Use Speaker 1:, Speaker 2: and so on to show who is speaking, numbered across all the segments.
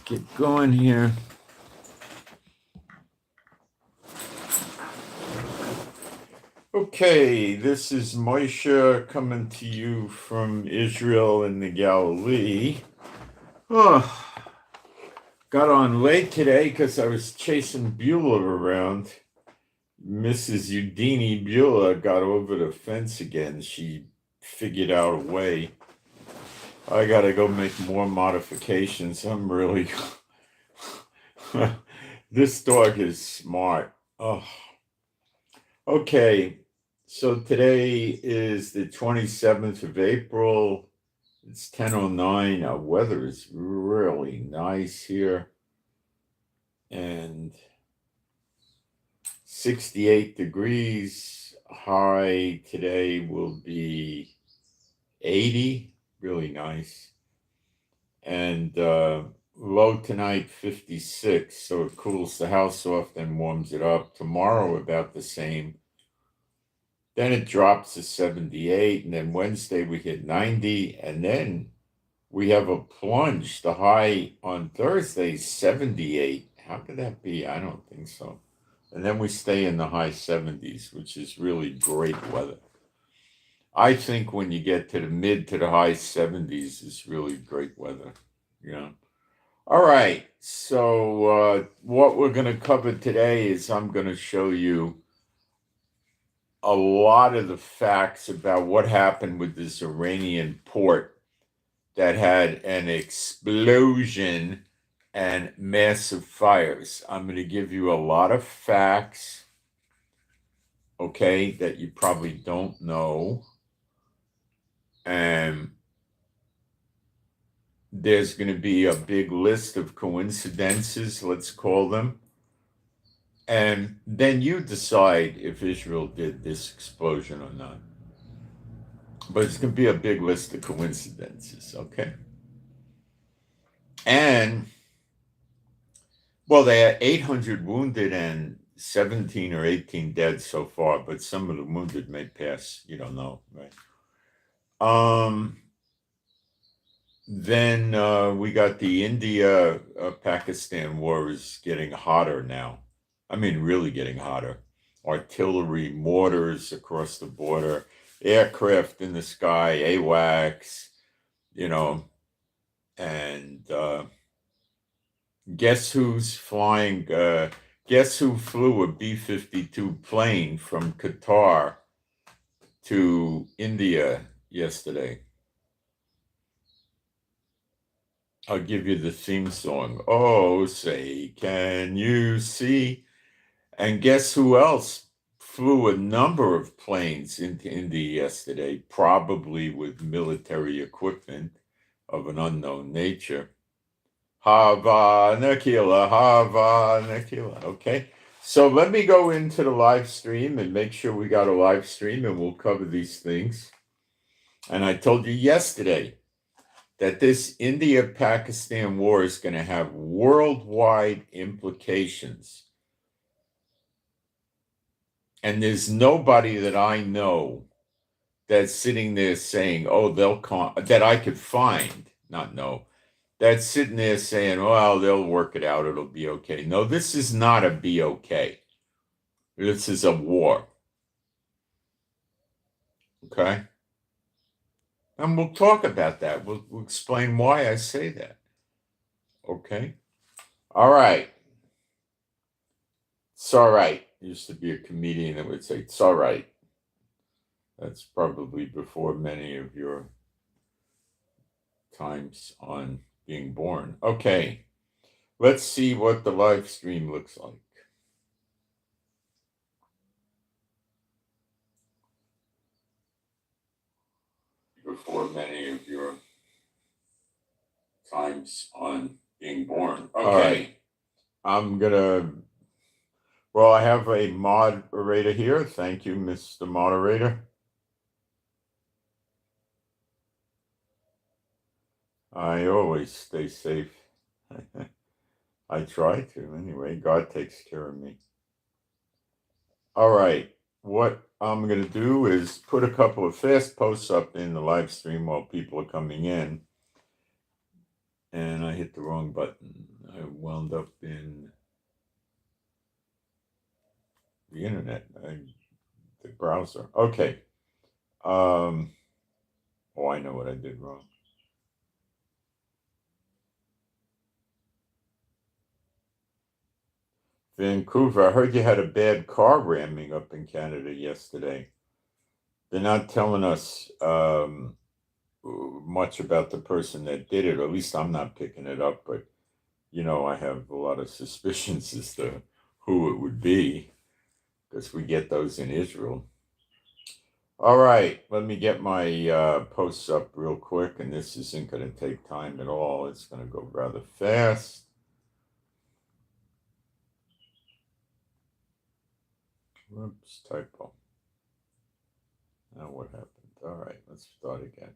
Speaker 1: get going here. Okay, this is Moshe coming to you from Israel in the Galilee. Oh, got on late today because I was chasing Beulah around. Mrs. Udini Beulah got over the fence again. She figured out a way. I got to go make more modifications. I'm really... This dog is smart. Oh. Okay, so today is the 27th of April. It's 10:09. Our weather is really nice here. And 68 degrees. High today will be 80. Really nice. And low tonight, 56. So it cools the house off, then warms it up. Tomorrow, about the same. Then it drops to 78. And then Wednesday, we hit 90. And then we have a plunge. The high on Thursday, 78. How could that be? I don't think so. And then we stay in the high 70s, which is really great weather. I think when you get to the mid to the high 70s, it's really great weather. Yeah. All right. So what we're going to cover today is I'm going to show you a lot of the facts about what happened with this Iranian port that had an explosion and massive fires. I'm going to give you a lot of facts, okay, that you probably don't know. And there's going to be a big list of coincidences, let's call them. And then you decide if Israel did this explosion or not. But it's going to be a big list of coincidences, okay? And, well, they had 800 wounded and 17 or 18 dead so far, but some of the wounded may pass. You don't know, right? Then we got the India-Pakistan war is getting hotter now. I mean, really getting hotter. Artillery, mortars across the border, aircraft in the sky, AWACS, and guess who's flying? Guess who flew a B-52 plane from Qatar to India yesterday? I'll give you the theme song. Oh, say, can you see? And guess who else flew a number of planes into India yesterday, probably with military equipment of an unknown nature? Hava Nakila. Okay. So let me go into the live stream and make sure we got a live stream and we'll cover these things. And I told you yesterday that this India-Pakistan war is going to have worldwide implications. And there's nobody that I know that's sitting there saying, oh, that I could find, not know, that's sitting there saying, well, they'll work it out, it'll be okay. No, this is not a be okay. This is a war. Okay? And we'll talk about that. We'll explain why I say that. Okay? All right. It's all right. Used to be a comedian that would say, it's all right. That's probably before many of your times on being born. Okay. Let's see what the live stream looks like. Before many of your times on being born. Okay. All right. I'm going to, well, I have a moderator here. Thank you, Mr. Moderator. I always stay safe. I try to anyway. God takes care of me. All right. What I'm going to do is put a couple of fast posts up in the live stream while people are coming in. And I hit the wrong button. I wound up in the internet, the browser. Okay. Oh, I know what I did wrong. Vancouver, I heard you had a bad car ramming up in Canada yesterday. They're not telling us much about the person that did it, or at least I'm not picking it up, but I have a lot of suspicions as to who it would be because we get those in Israel. All right, let me get my posts up real quick, and this isn't going to take time at all. It's going to go rather fast. Whoops, typo. Now what happened? All right, let's start again.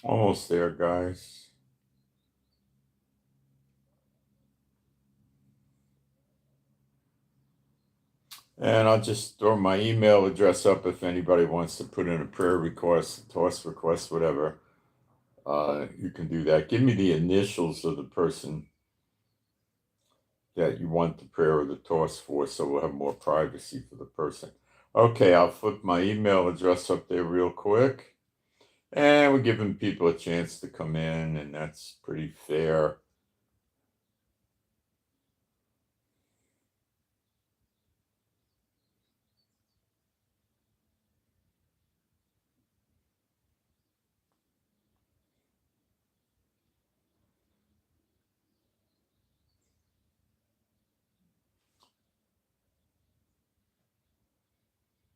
Speaker 1: Almost there, guys. And I'll just throw my email address up if anybody wants to put in a prayer request, toss request, whatever. You can do that. Give me the initials of the person that you want the prayer or the toss for, so we'll have more privacy for the person. Okay, I'll flip my email address up there real quick. And we're giving people a chance to come in, and that's pretty fair.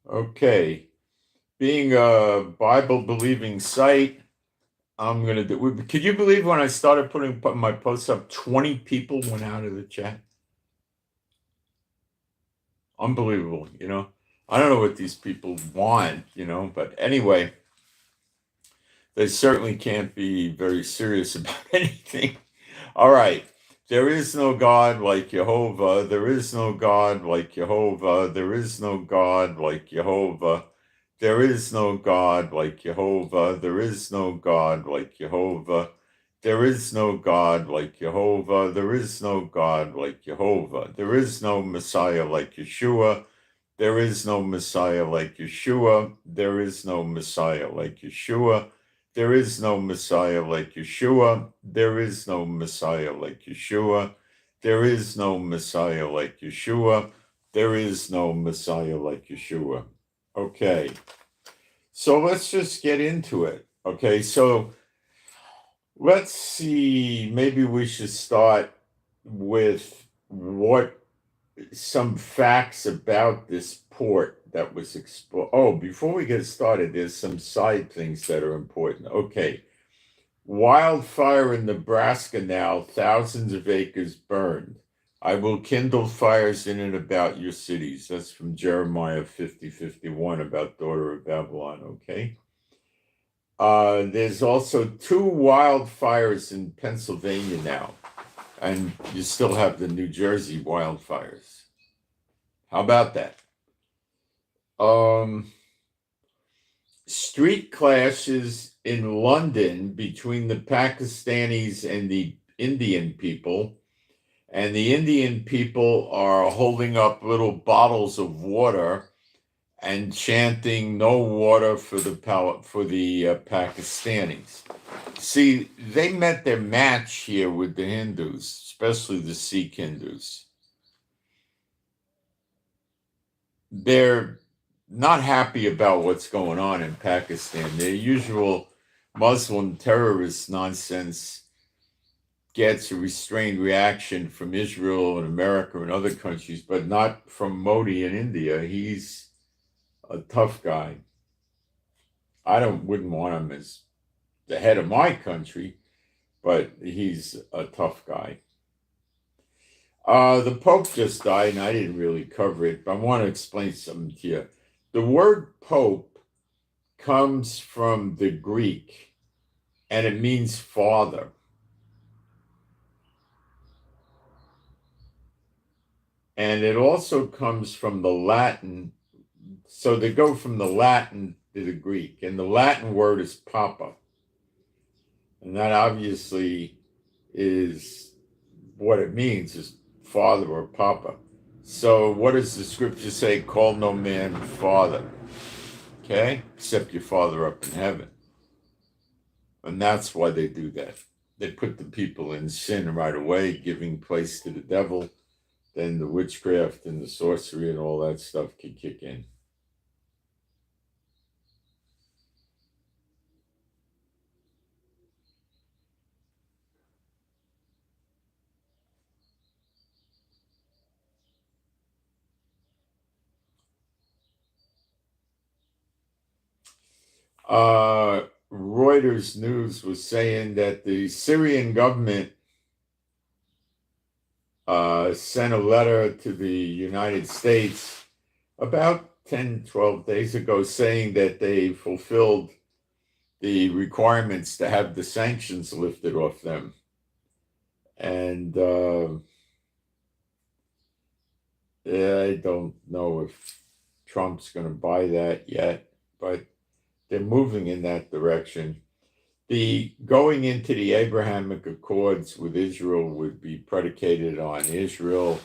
Speaker 1: Okay. Being a Bible believing site, I'm going to do. Could you believe when I started putting my posts up, 20 people went out of the chat? Unbelievable, I don't know what these people want, but anyway, they certainly can't be very serious about anything. All right. There is no God like Jehovah. There is no God like Jehovah. There is no God like Jehovah. There is no God like Jehovah. There is no God like Jehovah. There is no God like Jehovah. There is no God like Jehovah. There is no Messiah like Yeshua. There is no Messiah like Yeshua. There is no Messiah like Yeshua. There is no Messiah like Yeshua. There is no Messiah like Yeshua. There is no Messiah like Yeshua. There is no Messiah like Yeshua. Okay. So let's just get into it. Okay. So let's see. Maybe we should start with some facts about this port that was exposed. Oh, before we get started, there's some side things that are important. Okay. Wildfire in Nebraska now, thousands of acres burned. I will kindle fires in and about your cities. That's from Jeremiah 50:51 about daughter of Babylon. Okay. There's also 2 wildfires in Pennsylvania now, and you still have the New Jersey wildfires. How about that? Street clashes in London between the Pakistanis and the Indian people. And the Indian people are holding up little bottles of water and chanting "No water for the Pakistanis." See, they met their match here with the Hindus, especially the Sikh Hindus. They're not happy about what's going on in Pakistan. Their usual Muslim terrorist nonsense gets a restrained reaction from Israel and America and other countries, but not from Modi in India. He's a tough guy. I wouldn't want him as the head of my country, but he's a tough guy. The Pope just died, and I didn't really cover it, but I want to explain something to you. The word Pope comes from the Greek, and it means father. And it also comes from the Latin. So they go from the Latin to the Greek, and the Latin word is papa. And that obviously is what it means, is father or papa. So what does the scripture say? Call no man father, okay? Except your father up in heaven. And that's why they do that. They put the people in sin right away, giving place to the devil. Then the witchcraft and the sorcery and all that stuff can kick in. Reuters News was saying that the Syrian government sent a letter to the United States about 10, 12 days ago saying that they fulfilled the requirements to have the sanctions lifted off them. And I don't know if Trump's going to buy that yet, but they're moving in that direction. The going into the Abrahamic Accords with Israel would be predicated on Israel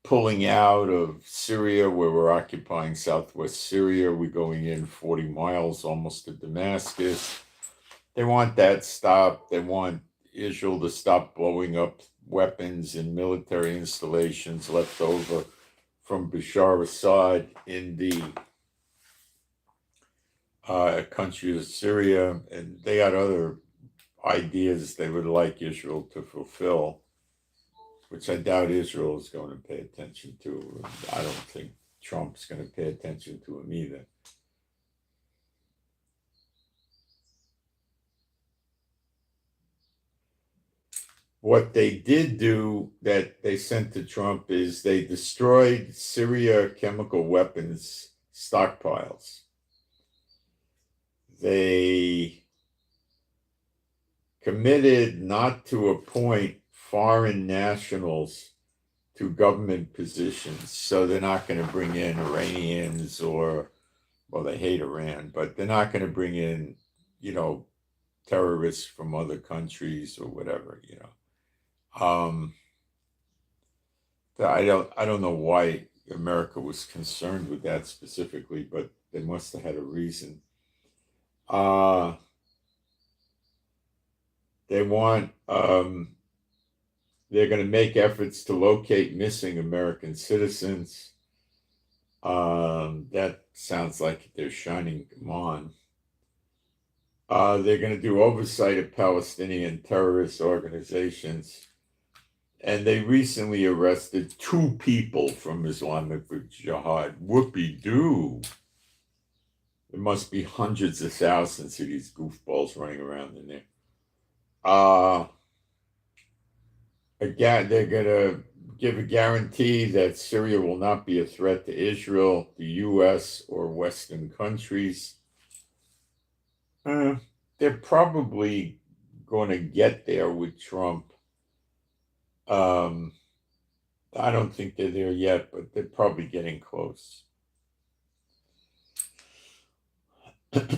Speaker 1: pulling out of Syria, where we're occupying southwest Syria. We're going in 40 miles almost to Damascus. They want that stopped. They want Israel to stop blowing up weapons and military installations left over from Bashar Assad in the country of Syria, and they got other ideas they would like Israel to fulfill, which I doubt Israel is going to pay attention to. I don't think Trump's going to pay attention to them either. What they did do that they sent to Trump is they destroyed Syria chemical weapons stockpiles. They committed not to appoint foreign nationals to government positions. So they're not going to bring in Iranians or, well, they hate Iran, but they're not going to bring in, terrorists from other countries or whatever, I don't know why America was concerned with that specifically, but they must have had a reason. They want, they're going to make efforts to locate missing American citizens. That sounds like they're shining them on. They're going to do oversight of Palestinian terrorist organizations. And they recently arrested 2 people from Islamic Jihad. Whoopee-doo. There must be hundreds of thousands of these goofballs running around in there. Again, they're going to give a guarantee that Syria will not be a threat to Israel, the U.S., or Western countries. They're probably going to get there with Trump. I don't think they're there yet, but they're probably getting close. What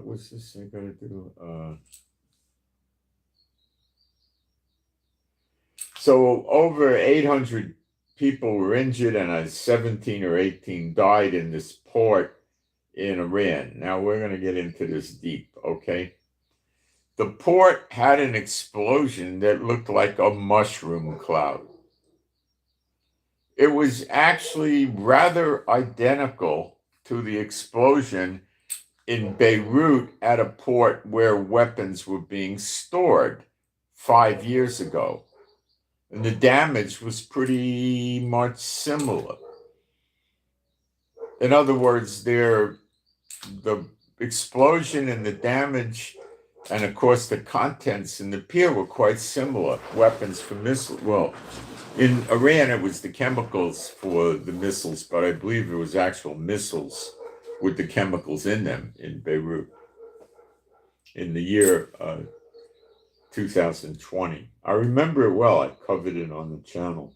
Speaker 1: was this thing going to do? So over 800 people were injured and 17 or 18 died in this port in Iran. Now we're going to get into this deep, okay? The port had an explosion that looked like a mushroom cloud. It was actually rather identical to the explosion in Beirut at a port where weapons were being stored 5 years ago. And the damage was pretty much similar. In other words, the explosion and the damage, and of course the contents in the pier were quite similar. Weapons for missiles. Well, in Iran, it was the chemicals for the missiles, but I believe it was actual missiles with the chemicals in them in Beirut in the year 2020. I remember it well. I covered it on the channel.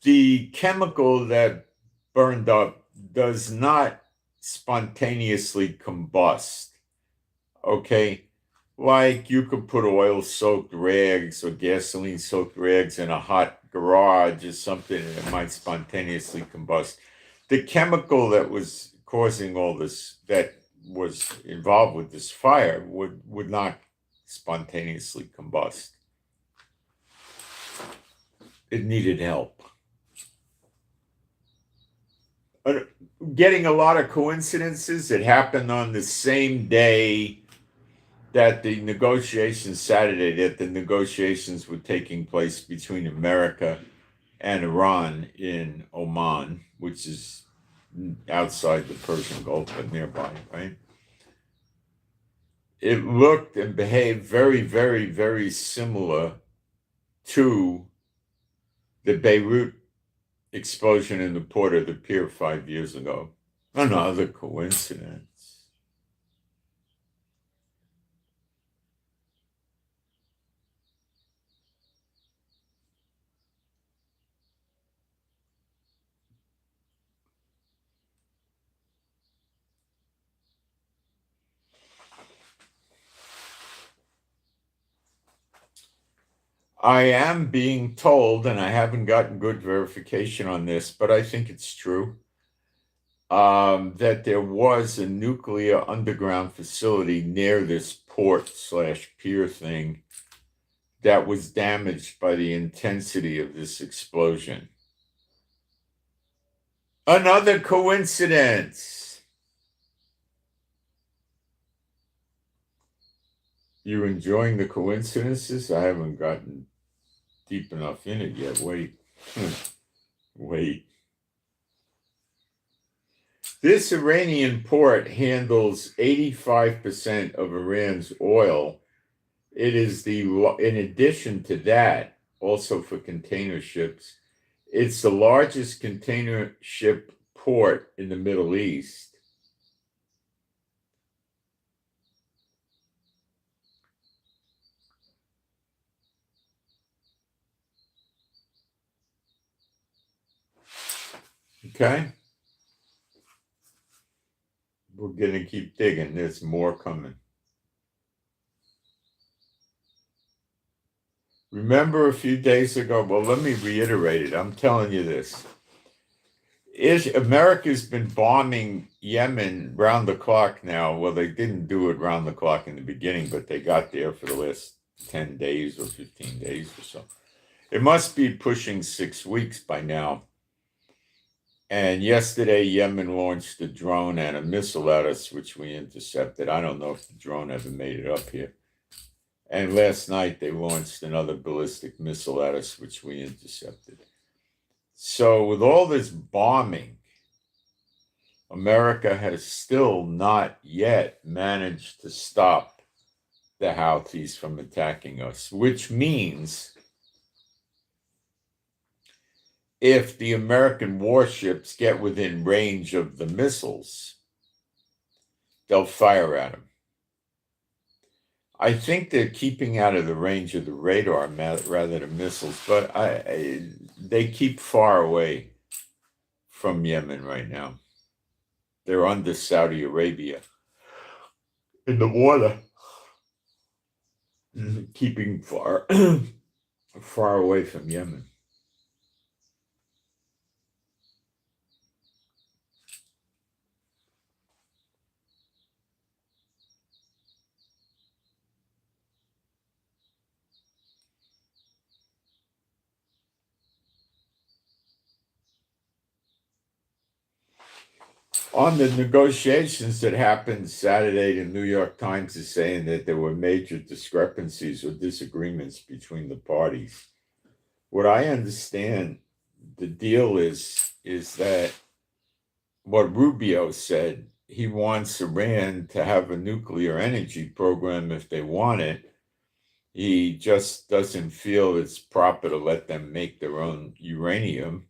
Speaker 1: The chemical that burned up does not spontaneously combust. Okay? Like you could put oil-soaked rags or gasoline-soaked rags in a hot garage or something and it might spontaneously combust. The chemical that was causing all this, that was involved with this fire, would not spontaneously combust. It needed help. Getting a lot of coincidences. It happened on the same day that the negotiations, Saturday, that the negotiations were taking place between America and Iran in Oman, which is outside the Persian Gulf, but nearby, right? It looked and behaved very, very, very similar to the Beirut explosion in the port of the pier 5 years ago. Another coincidence. I am being told, and I haven't gotten good verification on this, but I think it's true, that there was a nuclear underground facility near this port/pier thing that was damaged by the intensity of this explosion. Another coincidence. You enjoying the coincidences? I haven't gotten deep enough in it yet. Wait. Wait. This Iranian port handles 85% of Iran's oil. It is in addition to that, also for container ships, it's the largest container ship port in the Middle East. Okay? We're going to keep digging. There's more coming. Remember a few days ago, well, let me reiterate it. I'm telling you this. America's been bombing Yemen round the clock now. Well, they didn't do it round the clock in the beginning, but they got there for the last 10 days or 15 days or so. It must be pushing 6 weeks by now. And yesterday, Yemen launched a drone and a missile at us, which we intercepted. I don't know if the drone ever made it up here. And last night, they launched another ballistic missile at us, which we intercepted. So with all this bombing, America has still not yet managed to stop the Houthis from attacking us, which means if the American warships get within range of the missiles, they'll fire at them. I think they're keeping out of the range of the radar rather than missiles, but they keep far away from Yemen right now. They're under Saudi Arabia in the water, keeping far away from Yemen. On the negotiations that happened Saturday, the New York Times is saying that there were major discrepancies or disagreements between the parties. What I understand the deal is that what Rubio said, he wants Iran to have a nuclear energy program if they want it. He just doesn't feel it's proper to let them make their own uranium.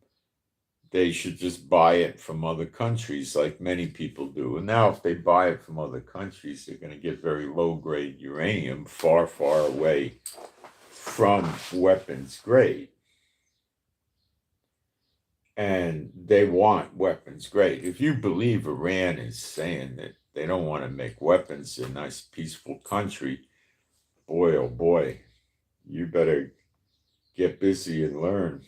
Speaker 1: They should just buy it from other countries like many people do. And now if they buy it from other countries, they're going to get very low-grade uranium far, far away from weapons grade. And they want weapons grade. If you believe Iran is saying that they don't want to make weapons in a nice, peaceful country, boy, oh boy, you better get busy and learn.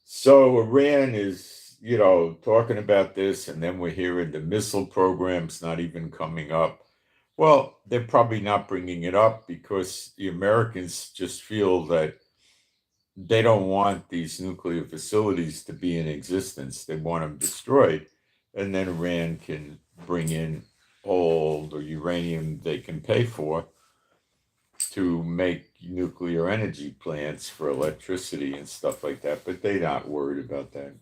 Speaker 1: So Iran is, talking about this, and then we're hearing the missile program's not even coming up. Well, they're probably not bringing it up because the Americans just feel that they don't want these nuclear facilities to be in existence. They want them destroyed. And then Iran can bring in all the uranium they can pay for to make nuclear energy plants for electricity and stuff like that. But they're not worried about that.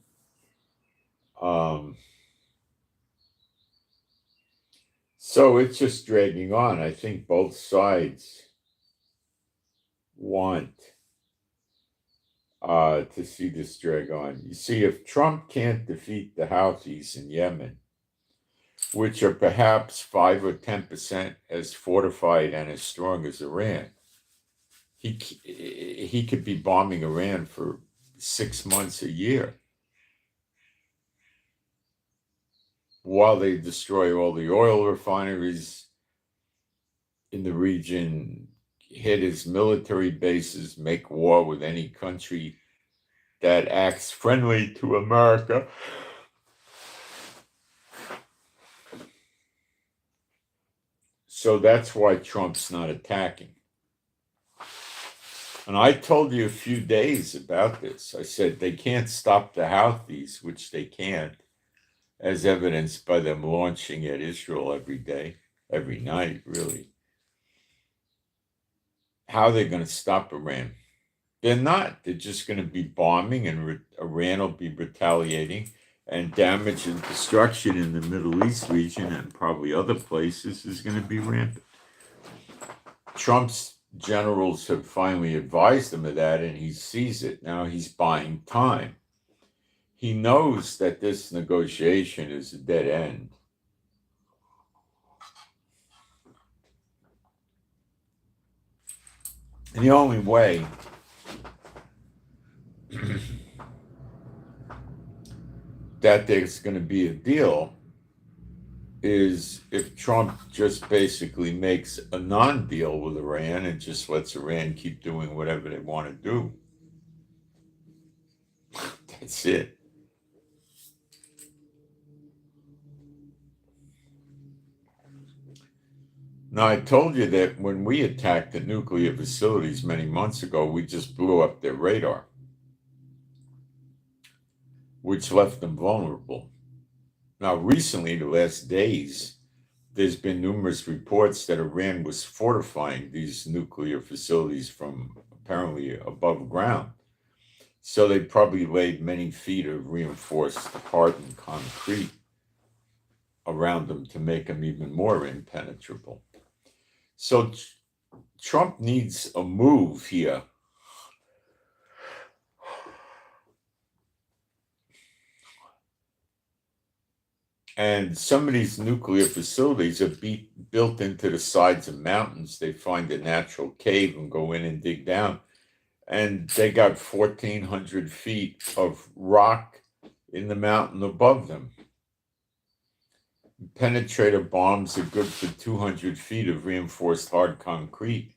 Speaker 1: So it's just dragging on. I think both sides want to see this drag on. You see, if Trump can't defeat the Houthis in Yemen, which are perhaps 5 or 10% as fortified and as strong as Iran, he could be bombing Iran for 6 months, a year, while they destroy all the oil refineries in the region, hit his military bases, make war with any country that acts friendly to America. So that's why Trump's not attacking. And I told you a few days about this. I said they can't stop the Houthis, which they can't, as evidenced by them launching at Israel every day, every night, really. How are they going to stop Iran? They're not. They're just going to be bombing, and Iran will be retaliating, and damage and destruction in the Middle East region and probably other places is going to be rampant. Trump's generals have finally advised him of that, and he sees it. Now he's buying time. He knows that this negotiation is a dead end. And the only way that there's going to be a deal is if Trump just basically makes a non-deal with Iran and just lets Iran keep doing whatever they want to do. That's it. Now, I told you that when we attacked the nuclear facilities many months ago, we just blew up their radar, which left them vulnerable. Now, recently, the last days, there's been numerous reports that Iran was fortifying these nuclear facilities from apparently above ground. So they probably laid many feet of reinforced hardened concrete around them to make them even more impenetrable. So Trump needs a move here. And some of these nuclear facilities are built into the sides of mountains. They find a natural cave and go in and dig down. And they got 1,400 feet of rock in the mountain above them. Penetrator bombs are good for 200 feet of reinforced hard concrete,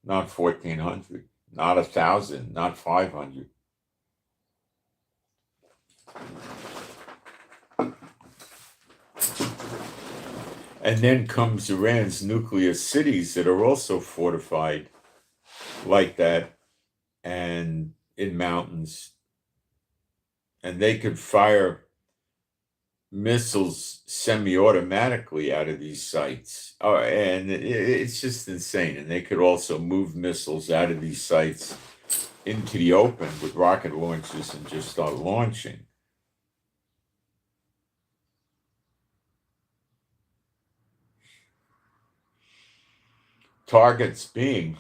Speaker 1: not 1,400, not 1,000, not 500. And then comes Iran's nuclear cities that are also fortified like that, and in mountains, and they could fire missiles semi-automatically out of these sites. Oh, and it's just insane. And they could also move missiles out of these sites into the open with rocket launchers and just start launching. Targets being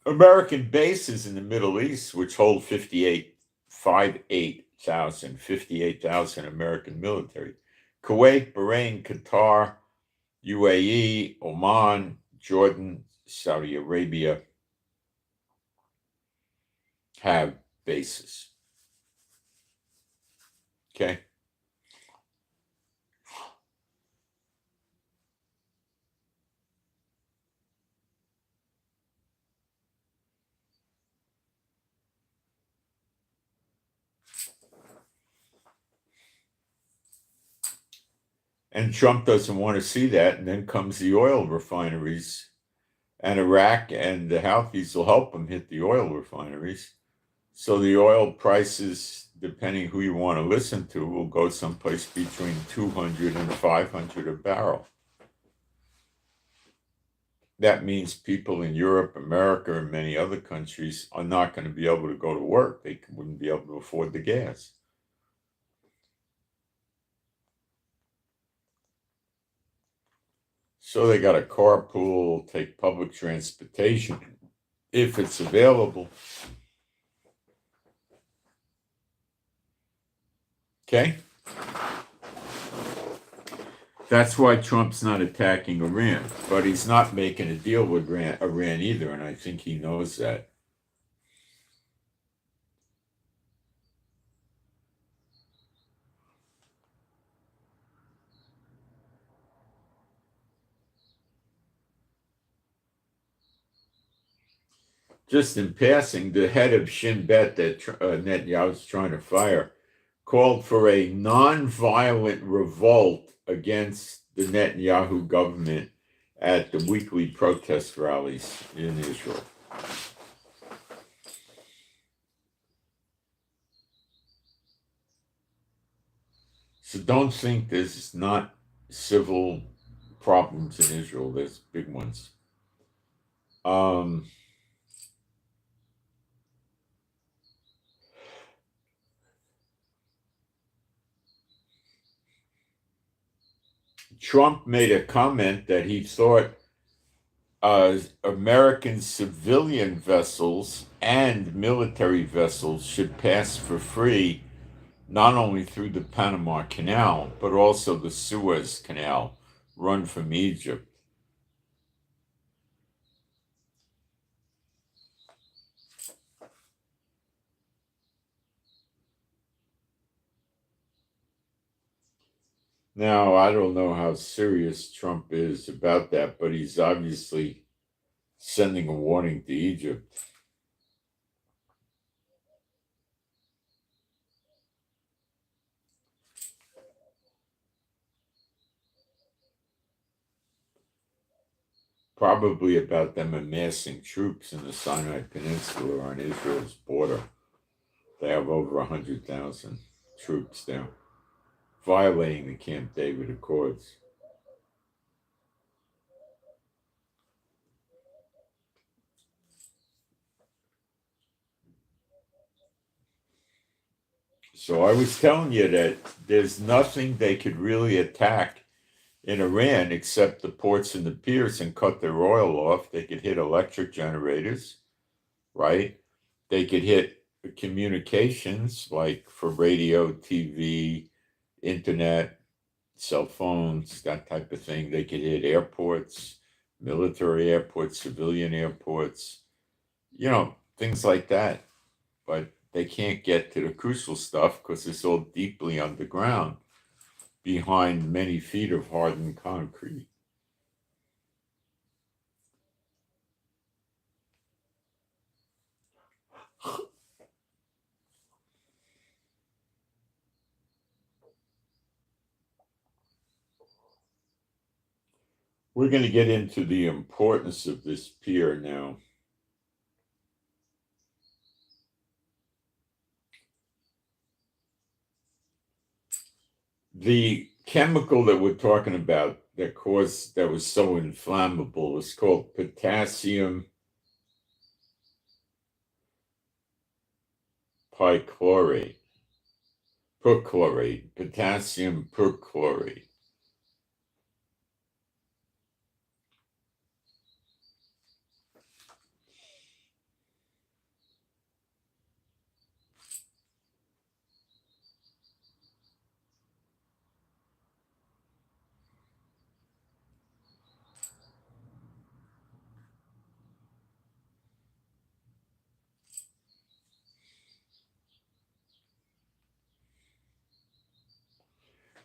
Speaker 1: American bases in the Middle East, which hold 58,000 American military. Kuwait, Bahrain, Qatar, UAE, Oman, Jordan, Saudi Arabia have bases. Okay. And Trump doesn't want to see that. And then comes the oil refineries, and Iraq and the Houthis will help them hit the oil refineries. So the oil prices, depending who you want to listen to, will go someplace between 200 and 500 a barrel. That means people in Europe, America, and many other countries are not going to be able to go to work. They wouldn't be able to afford the gas. So they got a carpool, take public transportation if it's available. Okay? That's why Trump's not attacking Iran, but he's not making a deal with Iran either, and I think he knows that. Just in passing, the head of Shin Bet that Netanyahu's trying to fire called for a nonviolent revolt against the Netanyahu government at the weekly protest rallies in Israel. So don't think there's not civil problems in Israel. There's big ones. Trump made a comment that he thought American civilian vessels and military vessels should pass for free, not only through the Panama Canal, but also the Suez Canal, run from Egypt. Now, I don't know how serious Trump is about that, but he's obviously sending a warning to Egypt. Probably about them amassing troops in the Sinai Peninsula on Israel's border. They have over 100,000 troops there, violating the Camp David Accords. So I was telling you that there's nothing they could really attack in Iran except the ports and the piers and cut their oil off. They could hit electric generators, right? They could hit communications like for radio, TV, internet, cell phones, that type of thing. They could hit airports, military airports, civilian airports, things like that. But they can't get to the crucial stuff because it's all deeply underground behind many feet of hardened concrete. We're going to get into the importance of this pier now. The chemical that we're talking about that was so inflammable is called potassium perchlorate, potassium perchlorate.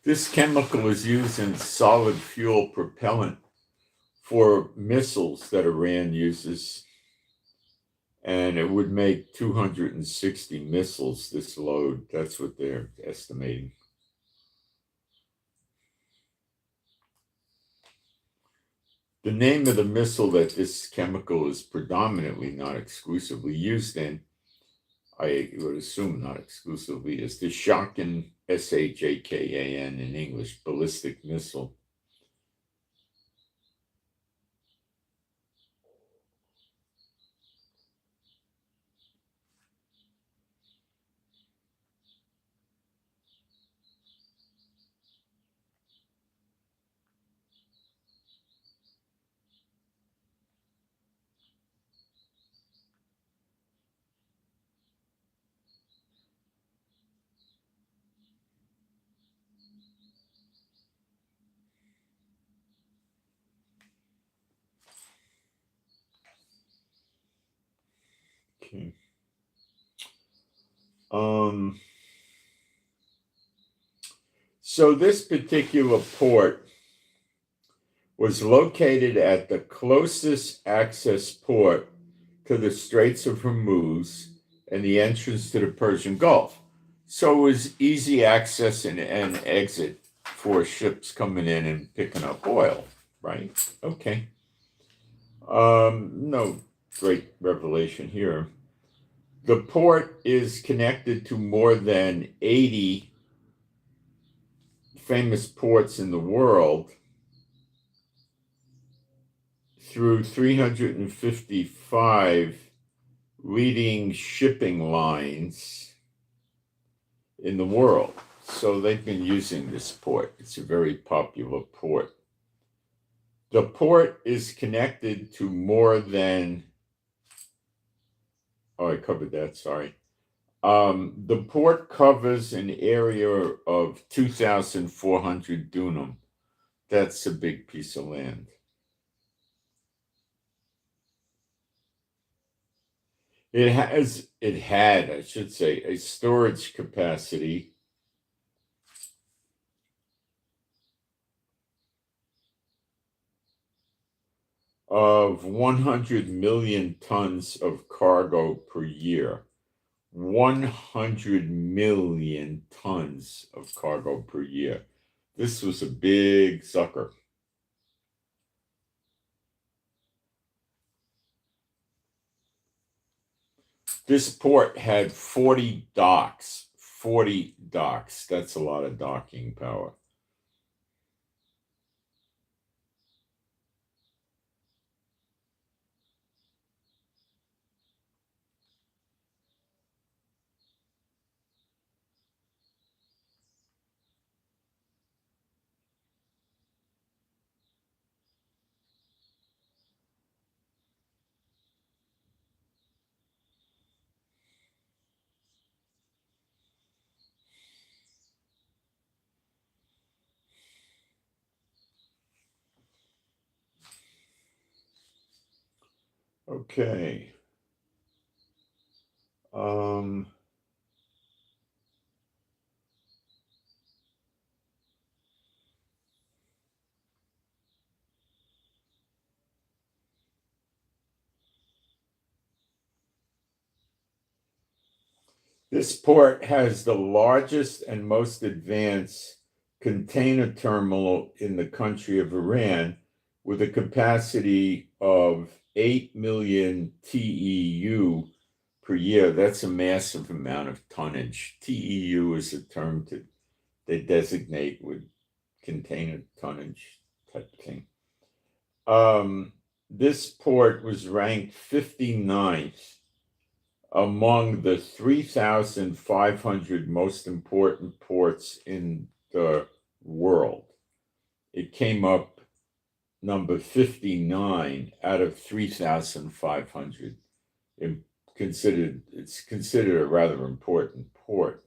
Speaker 1: This chemical is used in solid fuel propellant for missiles that Iran uses, and it would make 260 missiles, this load. That's what they're estimating. The name of the missile that this chemical is predominantly, not exclusively used in, I would assume not exclusively, is the Shakan, Shakan in English, ballistic missile. Okay. So this particular port was located at the closest access port to the Straits of Hormuz and the entrance to the Persian Gulf. So it was easy access and exit for ships coming in and picking up oil, right? Okay. No great revelation here. The port is connected to more than 80 famous ports in the world through 355 leading shipping lines in the world. So they've been using this port. It's a very popular port. The port is connected to more than, I covered that, sorry. The port covers an area of 2,400 dunam. That's a big piece of land. It had, I should say, a storage capacity of 100 million tons of cargo per year. 100 million tons of cargo per year. This was a big sucker. This port had 40 docks. 40 docks. That's a lot of docking power. Okay. This port has the largest and most advanced container terminal in the country of Iran, with a capacity of 8 million TEU per year. That's a massive amount of tonnage. TEU is a term they designate with container tonnage type thing. This port was ranked 59th among the 3,500 most important ports in the world. It came up number 59 out of 3,500. It's considered a rather important port.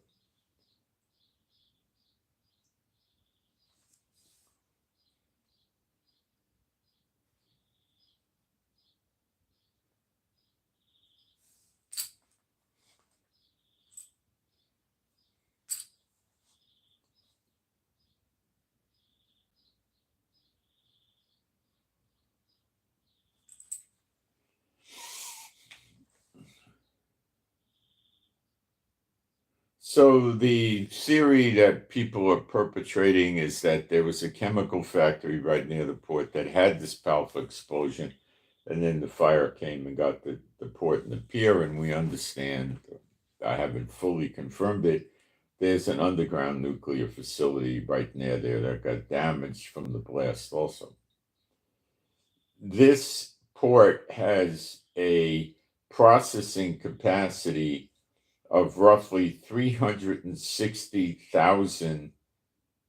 Speaker 1: So the theory that people are perpetrating is that there was a chemical factory right near the port that had this powerful explosion, and then the fire came and got the port and the pier, and we understand, I haven't fully confirmed it, there's an underground nuclear facility right near there that got damaged from the blast also. This port has a processing capacity of roughly 360,000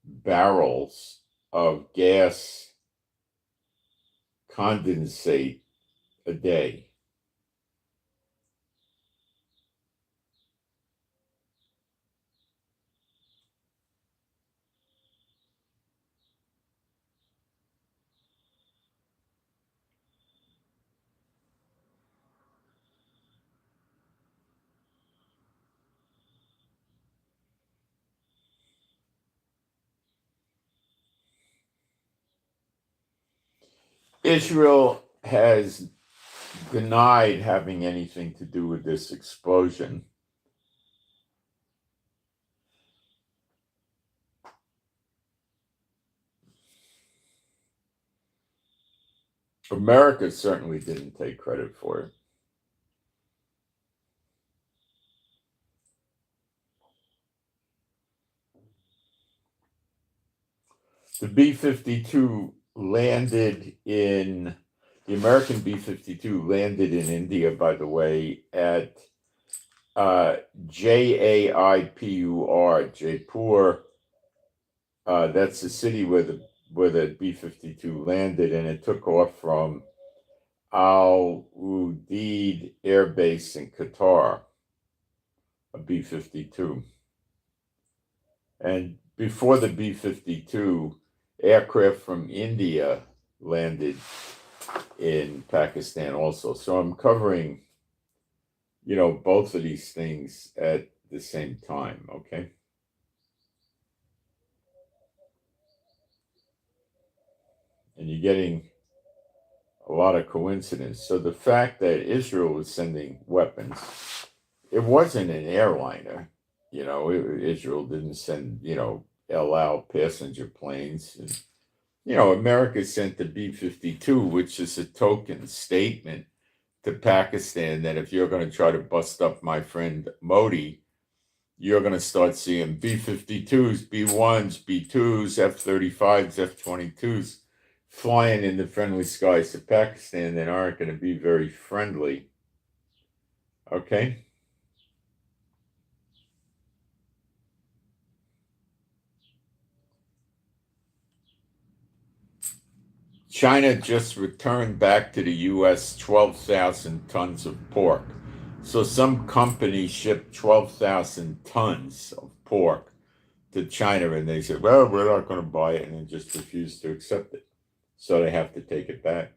Speaker 1: barrels of gas condensate a day. Israel has denied having anything to do with this explosion. America certainly didn't take credit for it. The B-52 landed in, the American B-52 landed in India, by the way, at Jaipur, Jaipur. That's the city where the B-52 landed, and it took off from Al Udeid Air Base in Qatar, a B-52. And before the B-52, aircraft from India landed in Pakistan also. So I'm covering, both of these things at the same time, okay? And you're getting a lot of coincidence. So the fact that Israel was sending weapons, it wasn't an airliner. Israel didn't send, El Al passenger planes. And, America sent the B-52, which is a token statement to Pakistan that if you're going to try to bust up my friend Modi, you're going to start seeing B-52s, B-1s, B-2s, F-35s, F-22s flying in the friendly skies of Pakistan that aren't going to be very friendly. Okay? China just returned back to the U.S. 12,000 tons of pork. So some company shipped 12,000 tons of pork to China, and they said, well, we're not going to buy it, and then just refused to accept it. So they have to take it back.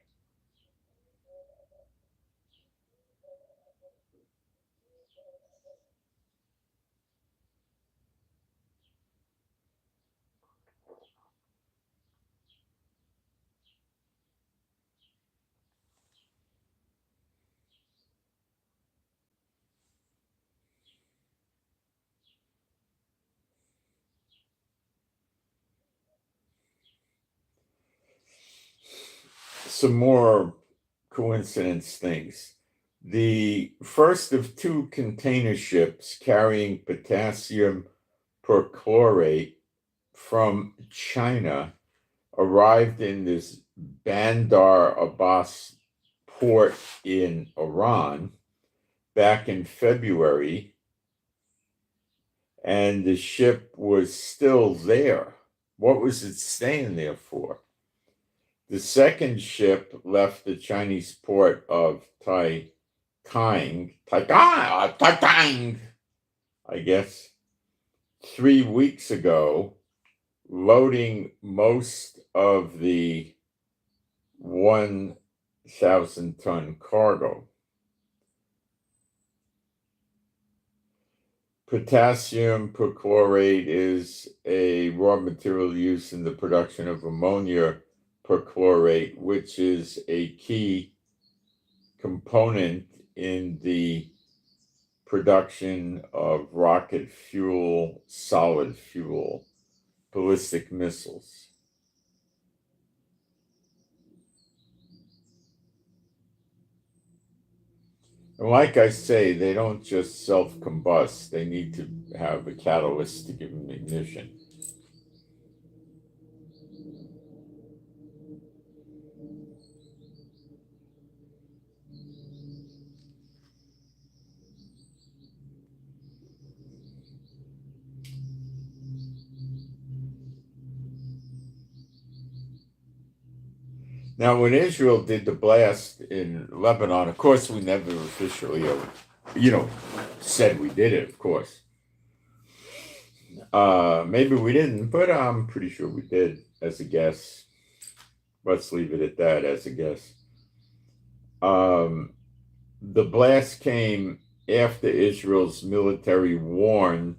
Speaker 1: some more coincidence things. The first of two container ships carrying potassium perchlorate from China arrived in this Bandar Abbas port in Iran back in February, and the ship was still there. What was it staying there for? The second ship left the Chinese port of Taikang, I guess, 3 weeks ago, loading most of the 1,000-ton cargo. Potassium perchlorate is a raw material used in the production of ammonia perchlorate, which is a key component in the production of rocket fuel, solid fuel, ballistic missiles. And like I say, they don't just self-combust. They need to have a catalyst to give them ignition. Now, when Israel did the blast in Lebanon, of course, we never officially, said we did it, of course. Maybe we didn't, but I'm pretty sure we did as a guess. Let's leave it at that, as a guess. The blast came after Israel's military warned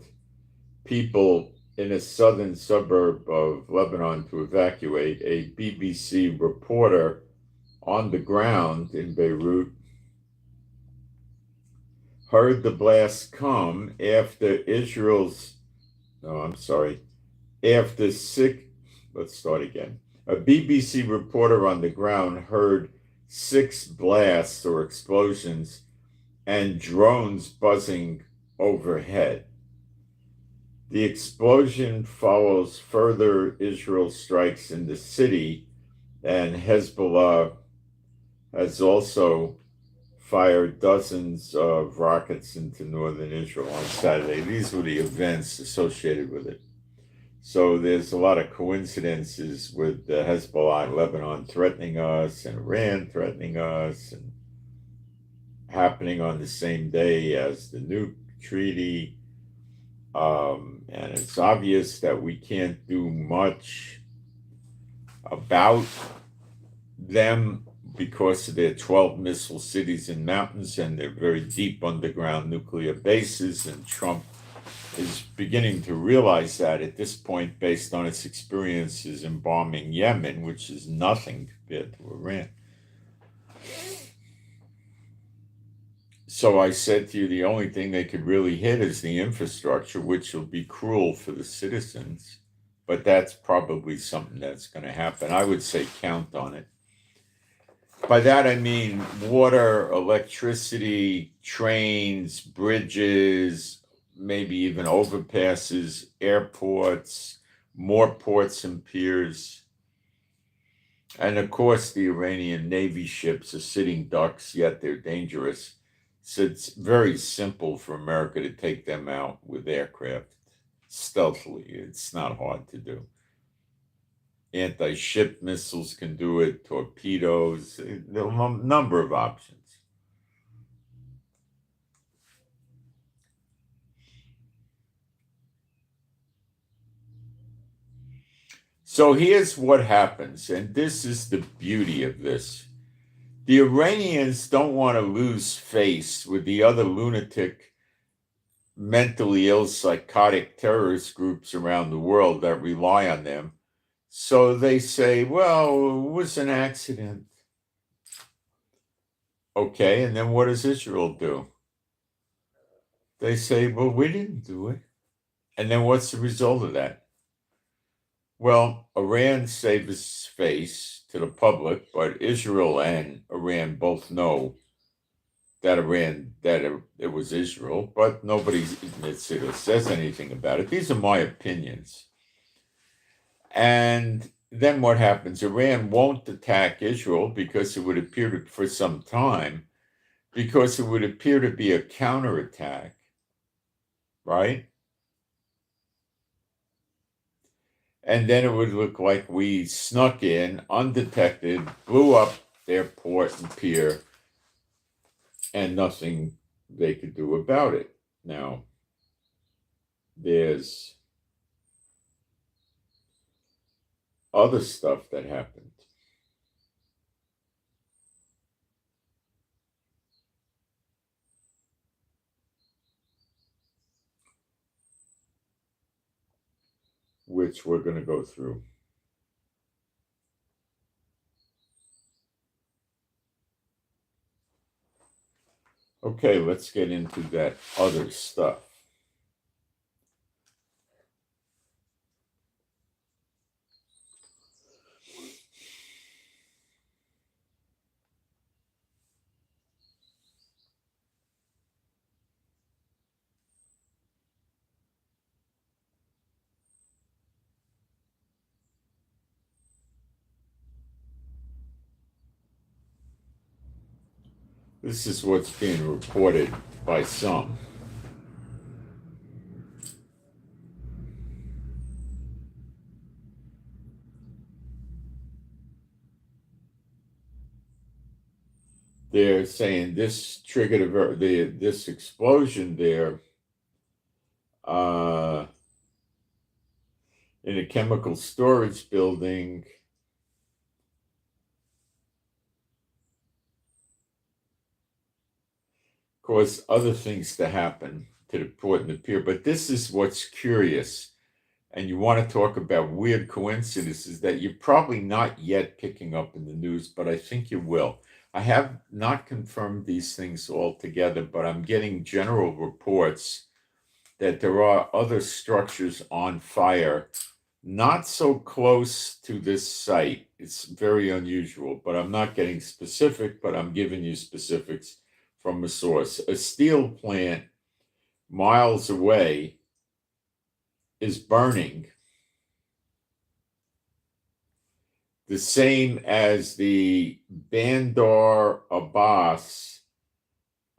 Speaker 1: people in a southern suburb of Lebanon to evacuate. A BBC reporter on the ground in Beirut heard the blast come after let's start again. A BBC reporter on the ground heard 6 blasts or explosions and drones buzzing overhead. The explosion follows further Israel strikes in the city, and Hezbollah has also fired dozens of rockets into northern Israel on Saturday. These were the events associated with it. So there's a lot of coincidences with Hezbollah in Lebanon threatening us and Iran threatening us, and happening on the same day as the nuke treaty. And it's obvious that we can't do much about them because of their 12 missile cities and mountains and their very deep underground nuclear bases. And Trump is beginning to realize that at this point, based on its experiences in bombing Yemen, which is nothing compared to Iran. So I said to you, the only thing they could really hit is the infrastructure, which will be cruel for the citizens. But that's probably something that's going to happen. I would say count on it. By that I mean water, electricity, trains, bridges, maybe even overpasses, airports, more ports and piers. And of course, the Iranian Navy ships are sitting ducks, yet they're dangerous. So it's very simple for America to take them out with aircraft stealthily. It's not hard to do. Anti-ship missiles can do it, torpedoes, there are a number of options. So here's what happens, and this is the beauty of this. The Iranians don't want to lose face with the other lunatic, mentally ill, psychotic terrorist groups around the world that rely on them. So they say, well, it was an accident. Okay, and then what does Israel do? They say, well, we didn't do it. And then what's the result of that? Well, Iran saved his face to the public, but Israel and Iran both know that it was Israel, but nobody admits it or says anything about it. These are my opinions. And then what happens? Iran won't attack Israel because it would appear to, for some time, because it would appear to be a counterattack, right? And then it would look like we snuck in undetected, blew up their port and pier, and nothing they could do about it. Now, there's other stuff that happened. Which we're going to go through. Okay, let's get into that other stuff. This is what's being reported by some. They're saying this triggered this explosion there in a chemical storage building. Caused other things to happen to the port and the pier. But this is what's curious. And you want to talk about weird coincidences that you're probably not yet picking up in the news, but I think you will. I have not confirmed these things altogether, but I'm getting general reports that there are other structures on fire, not so close to this site. It's very unusual, but I'm not getting specific, but I'm giving you specifics from a source. A steel plant miles away is burning, the same as the Bandar Abbas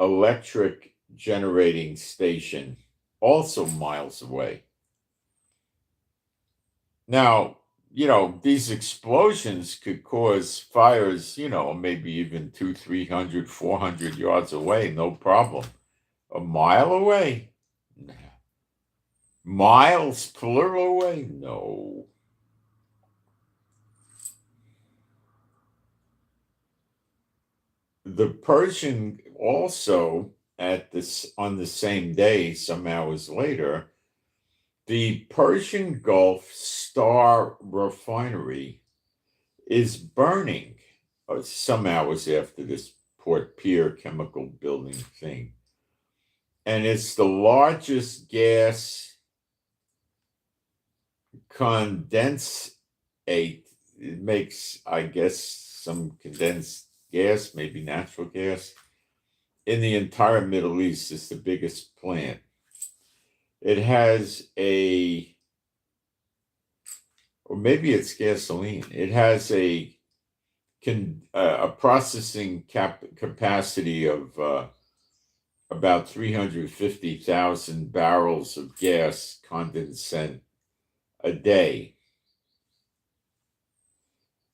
Speaker 1: electric generating station, also miles away. Now, these explosions could cause fires, maybe even 200, 300, 400 yards away, no problem. A mile away? Miles plural away? No. The Persian also on the same day, some hours later, the Persian Gulf Star Refinery is burning some hours after this Port Pier chemical building thing. And it's the largest gas condensate. It makes, I guess, some condensed gas, maybe natural gas, in the entire Middle East. It's the biggest plant. It has or maybe it's gasoline. It has a processing capacity of about 350,000 barrels of gas condensate a day.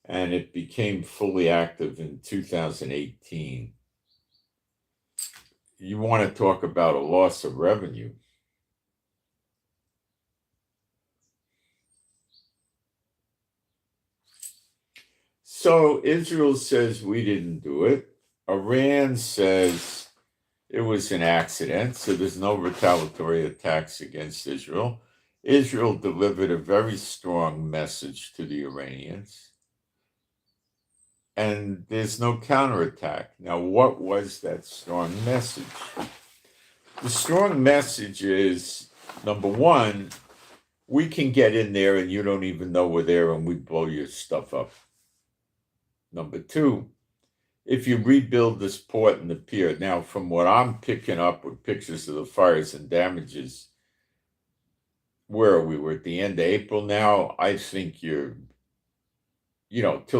Speaker 1: And it became fully active in 2018. You want to talk about a loss of revenue. So Israel says we didn't do it. Iran says it was an accident, so there's no retaliatory attacks against Israel. Israel delivered a very strong message to the Iranians. And there's no counterattack. Now, what was that strong message? The strong message is, number one, we can get in there and you don't even know we're there and we blow your stuff up. Number two, if you rebuild this port and the pier, now from what I'm picking up with pictures of the fires and damages, where are we? We're at the end of April now. I think till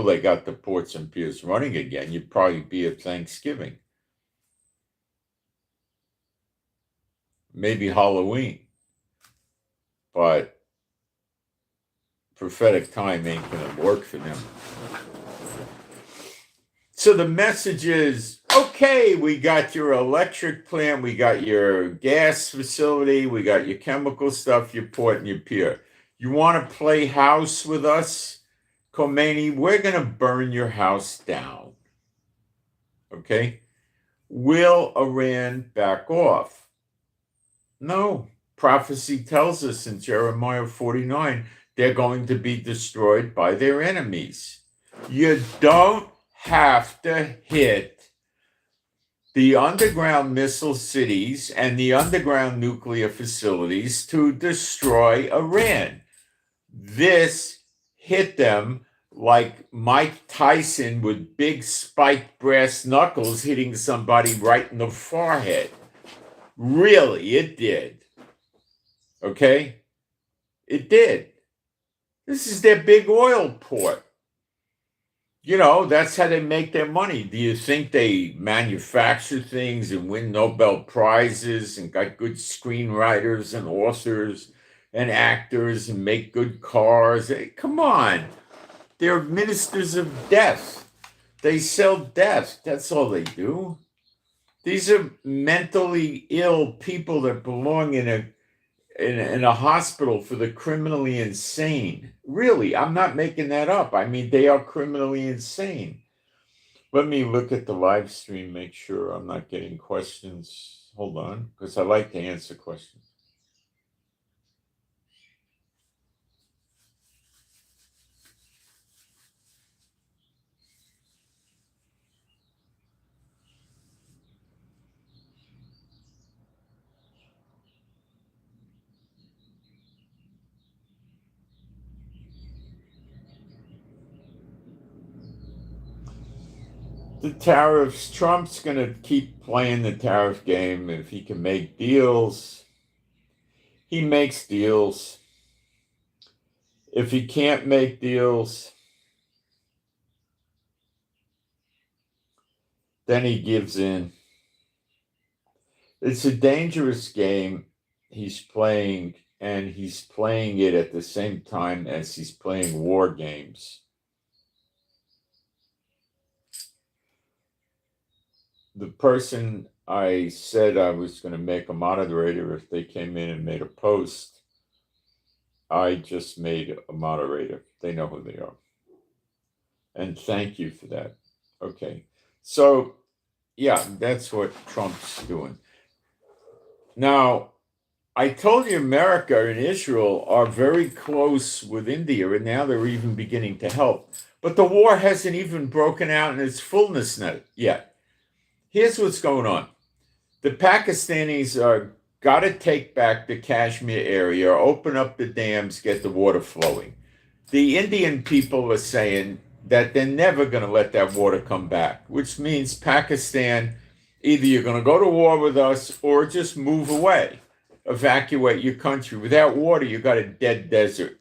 Speaker 1: they got the ports and piers running again, you'd probably be at Thanksgiving. Maybe Halloween. But prophetic time ain't going to work for them. So the message is, okay, we got your electric plant, we got your gas facility, we got your chemical stuff, your port and your pier. You want to play house with us, Khomeini? We're going to burn your house down. Okay? Will Iran back off? No. Prophecy tells us in Jeremiah 49, they're going to be destroyed by their enemies. You don't have to hit the underground missile cities and the underground nuclear facilities to destroy Iran. This hit them like Mike Tyson with big spiked brass knuckles hitting somebody right in the forehead. Really, it did. Okay? It did. This is their big oil port. That's how they make their money. Do you think they manufacture things and win Nobel Prizes and got good screenwriters and authors and actors and make good cars? Hey, come on. They're ministers of death. They sell death. That's all they do. These are mentally ill people that belong in a hospital for the criminally insane. Really, I'm not making that up. I mean, they are criminally insane. Let me look at the live stream, make sure I'm not getting questions. Hold on, because I like to answer questions. The tariffs, Trump's going to keep playing the tariff game. If he can make deals, he makes deals. If he can't make deals, then he gives in. It's a dangerous game he's playing, and he's playing it at the same time as he's playing war games. The person I said I was going to make a moderator if they came in and made a post, I just made a moderator. They know who they are. And thank you for that. Okay. So, yeah, that's what Trump's doing. Now, I told you America and Israel are very close with India, and now they're even beginning to help. But the war hasn't even broken out in its fullness yet. Here's what's going on. The Pakistanis are got to take back the Kashmir area, open up the dams, get the water flowing. The Indian people are saying that they're never going to let that water come back, which means Pakistan, either you're going to go to war with us or just move away, evacuate your country. Without water, you got a dead desert.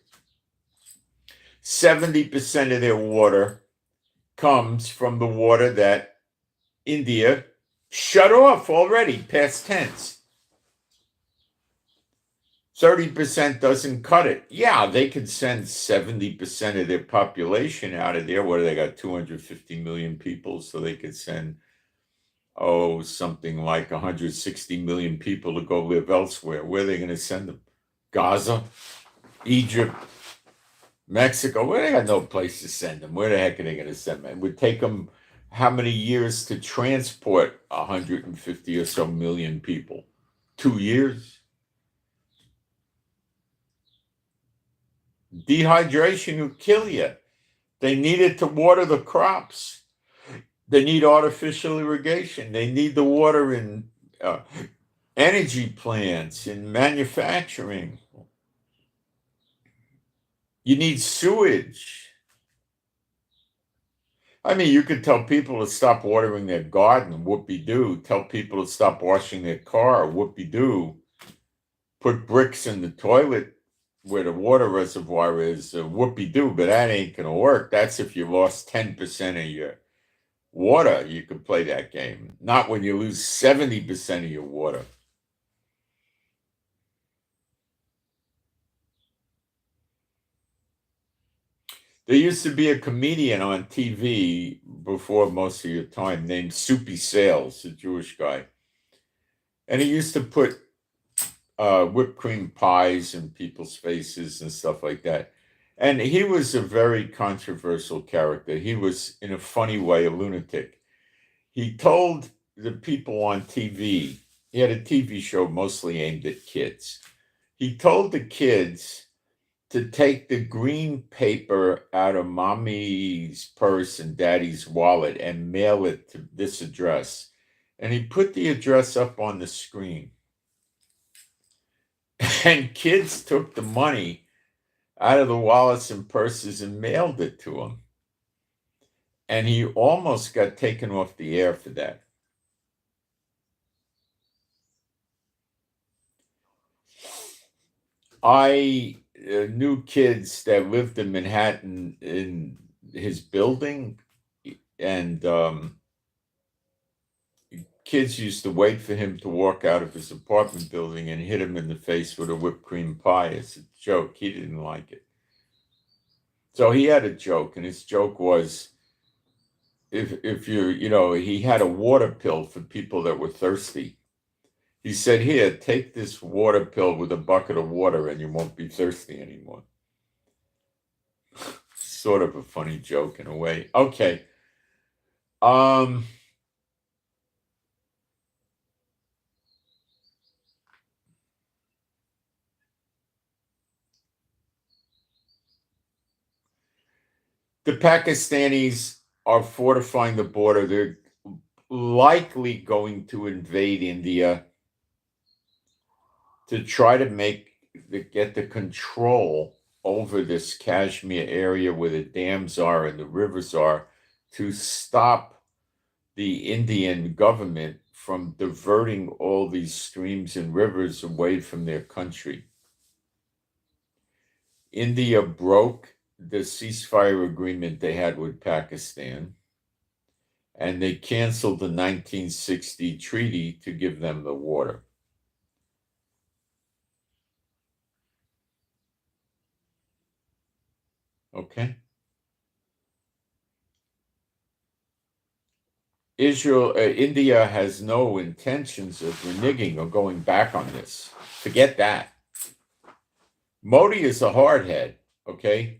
Speaker 1: 70% of their water comes from the water that India shut off already, past tense. 30% doesn't cut it. Yeah, they could send 70% of their population out of there. What do they got? 250 million people, so they could send, something like 160 million people to go live elsewhere. Where are they going to send them? Gaza? Egypt? Mexico? Well, they got no place to send them. Where the heck are they going to send them? It would take them how many years to transport 150 or so million people? 2 years? Dehydration will kill you. They need it to water the crops. They need artificial irrigation. They need the water in energy plants, in manufacturing. You need sewage. I mean, you could tell people to stop watering their garden, whoopee-doo. Tell people to stop washing their car, whoopee-doo. Put bricks in the toilet where the water reservoir is, whoopee-doo, but that ain't going to work. That's if you lost 10% of your water, you could play that game. Not when you lose 70% of your water. There used to be a comedian on TV before most of your time named Soupy Sales, a Jewish guy. And he used to put whipped cream pies in people's faces and stuff like that. And he was a very controversial character. He was, in a funny way, a lunatic. He told the people on TV, he had a TV show mostly aimed at kids. He told the kids to take the green paper out of mommy's purse and daddy's wallet and mail it to this address. And he put the address up on the screen. And kids took the money out of the wallets and purses and mailed it to him. And he almost got taken off the air for that. I knew kids that lived in Manhattan in his building, and kids used to wait for him to walk out of his apartment building and hit him in the face with a whipped cream pie as a joke. He didn't like it. So he had a joke, and his joke was, if he had a water pill for people that were thirsty. He said, here, take this water pill with a bucket of water and you won't be thirsty anymore. Sort of a funny joke in a way. Okay. The Pakistanis are fortifying the border. They're likely going to invade India to try to get the control over this Kashmir area where the dams are and the rivers are, to stop the Indian government from diverting all these streams and rivers away from their country. India broke the ceasefire agreement they had with Pakistan, and they canceled the 1960 treaty to give them the water. Okay. India has no intentions of reneging or going back on this. Forget that. Modi is a hardhead, okay?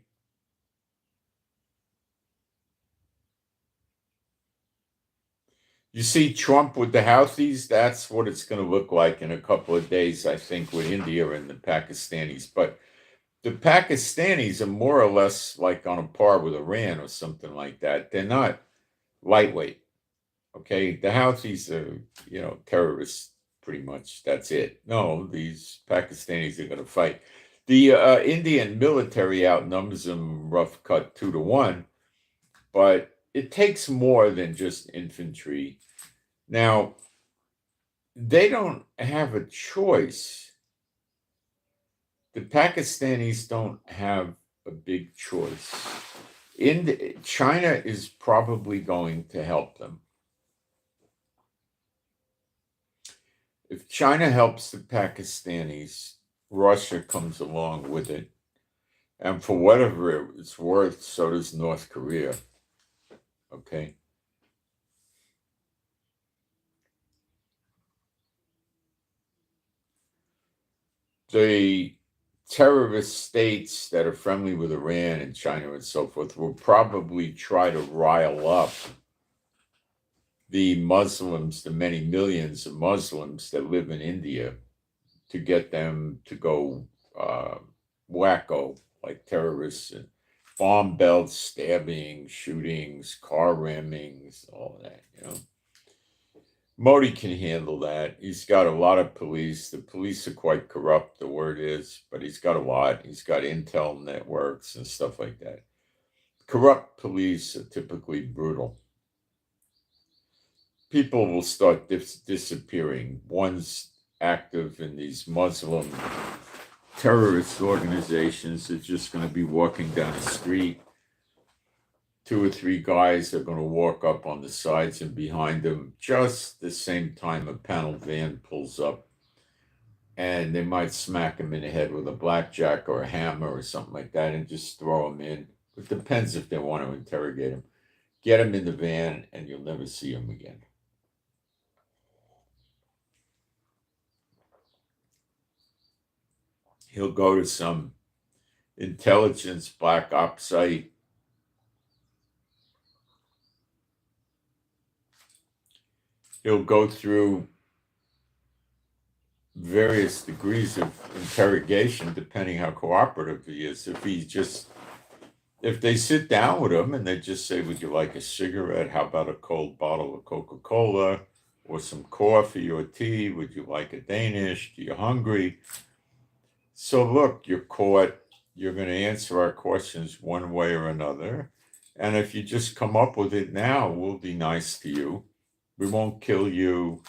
Speaker 1: You see Trump with the Houthis, that's what it's going to look like in a couple of days, I think, with India and the Pakistanis. But the Pakistanis are more or less like on a par with Iran or something like that. They're not lightweight, okay? The Houthis are, terrorists, pretty much. That's it. No, these Pakistanis are going to fight. The Indian military outnumbers them rough cut 2-1, but it takes more than just infantry. Now, they don't have a choice. The Pakistanis don't have a big choice. China is probably going to help them. If China helps the Pakistanis, Russia comes along with it. And for whatever it's worth, so does North Korea. Okay. The terrorist states that are friendly with Iran and China and so forth will probably try to rile up the Muslims, the many millions of Muslims that live in India, to get them to go wacko, like terrorists, and bomb belts, stabbings, shootings, car rammings, all that, Modi can handle that. He's got a lot of police. The police are quite corrupt, the word is, but he's got a lot. He's got intel networks and stuff like that. Corrupt police are typically brutal. People will start disappearing. One's active in these Muslim terrorist organizations are just going to be walking down the street. 2 or 3 guys are going to walk up on the sides and behind them just the same time a panel van pulls up, and they might smack him in the head with a blackjack or a hammer or something like that and just throw him in. It depends if they want to interrogate him. Get him in the van and you'll never see him again. He'll go to some intelligence black ops site. He'll go through various degrees of interrogation depending how cooperative he is. If they sit down with him and they just say, would you like a cigarette? How about a cold bottle of Coca-Cola or some coffee or tea? Would you like a Danish? Are you hungry? So look, you're caught. You're going to answer our questions one way or another. And if you just come up with it now, we'll be nice to you. We won't kill you.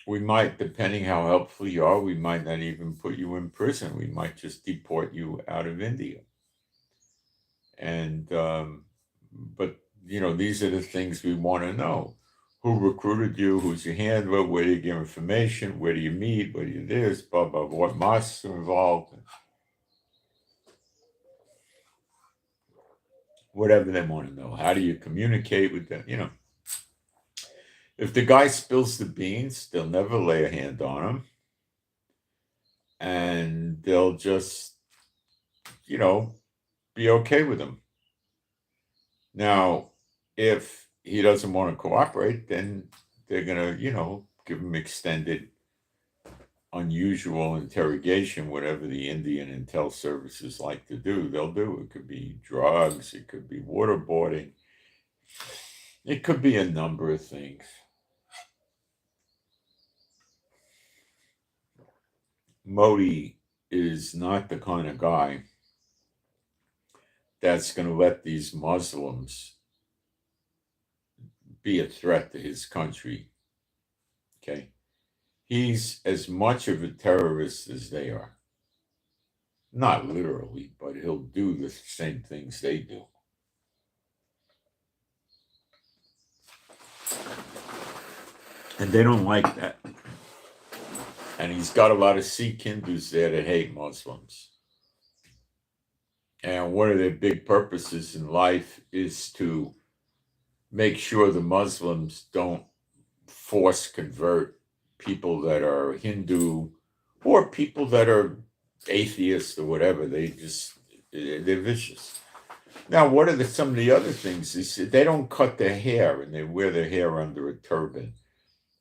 Speaker 1: We might, depending how helpful you are, we might not even put you in prison. We might just deport you out of India. And, but, these are the things we want to know. Who recruited you? Who's your handler? Where do you get information? Where do you meet? Where do you this? Blah, blah, blah. What mosques are involved? Whatever they want to know. How do you communicate with them? If the guy spills the beans, they'll never lay a hand on him. And they'll just, be okay with him. Now, if he doesn't want to cooperate, then they're going to, give him extended, unusual interrogation, whatever the Indian intel services like to do, they'll do. It could be drugs. It could be waterboarding. It could be a number of things. Modi is not the kind of guy that's going to let these Muslims be a threat to his country. Okay? He's as much of a terrorist as they are. Not literally, but he'll do the same things they do. And they don't like that. And he's got a lot of Sikh Hindus there that hate Muslims. And one of their big purposes in life is to make sure the Muslims don't force convert people that are Hindu or people that are atheists or whatever. They're vicious. Now, what are some of the other things? They don't cut their hair and they wear their hair under a turban.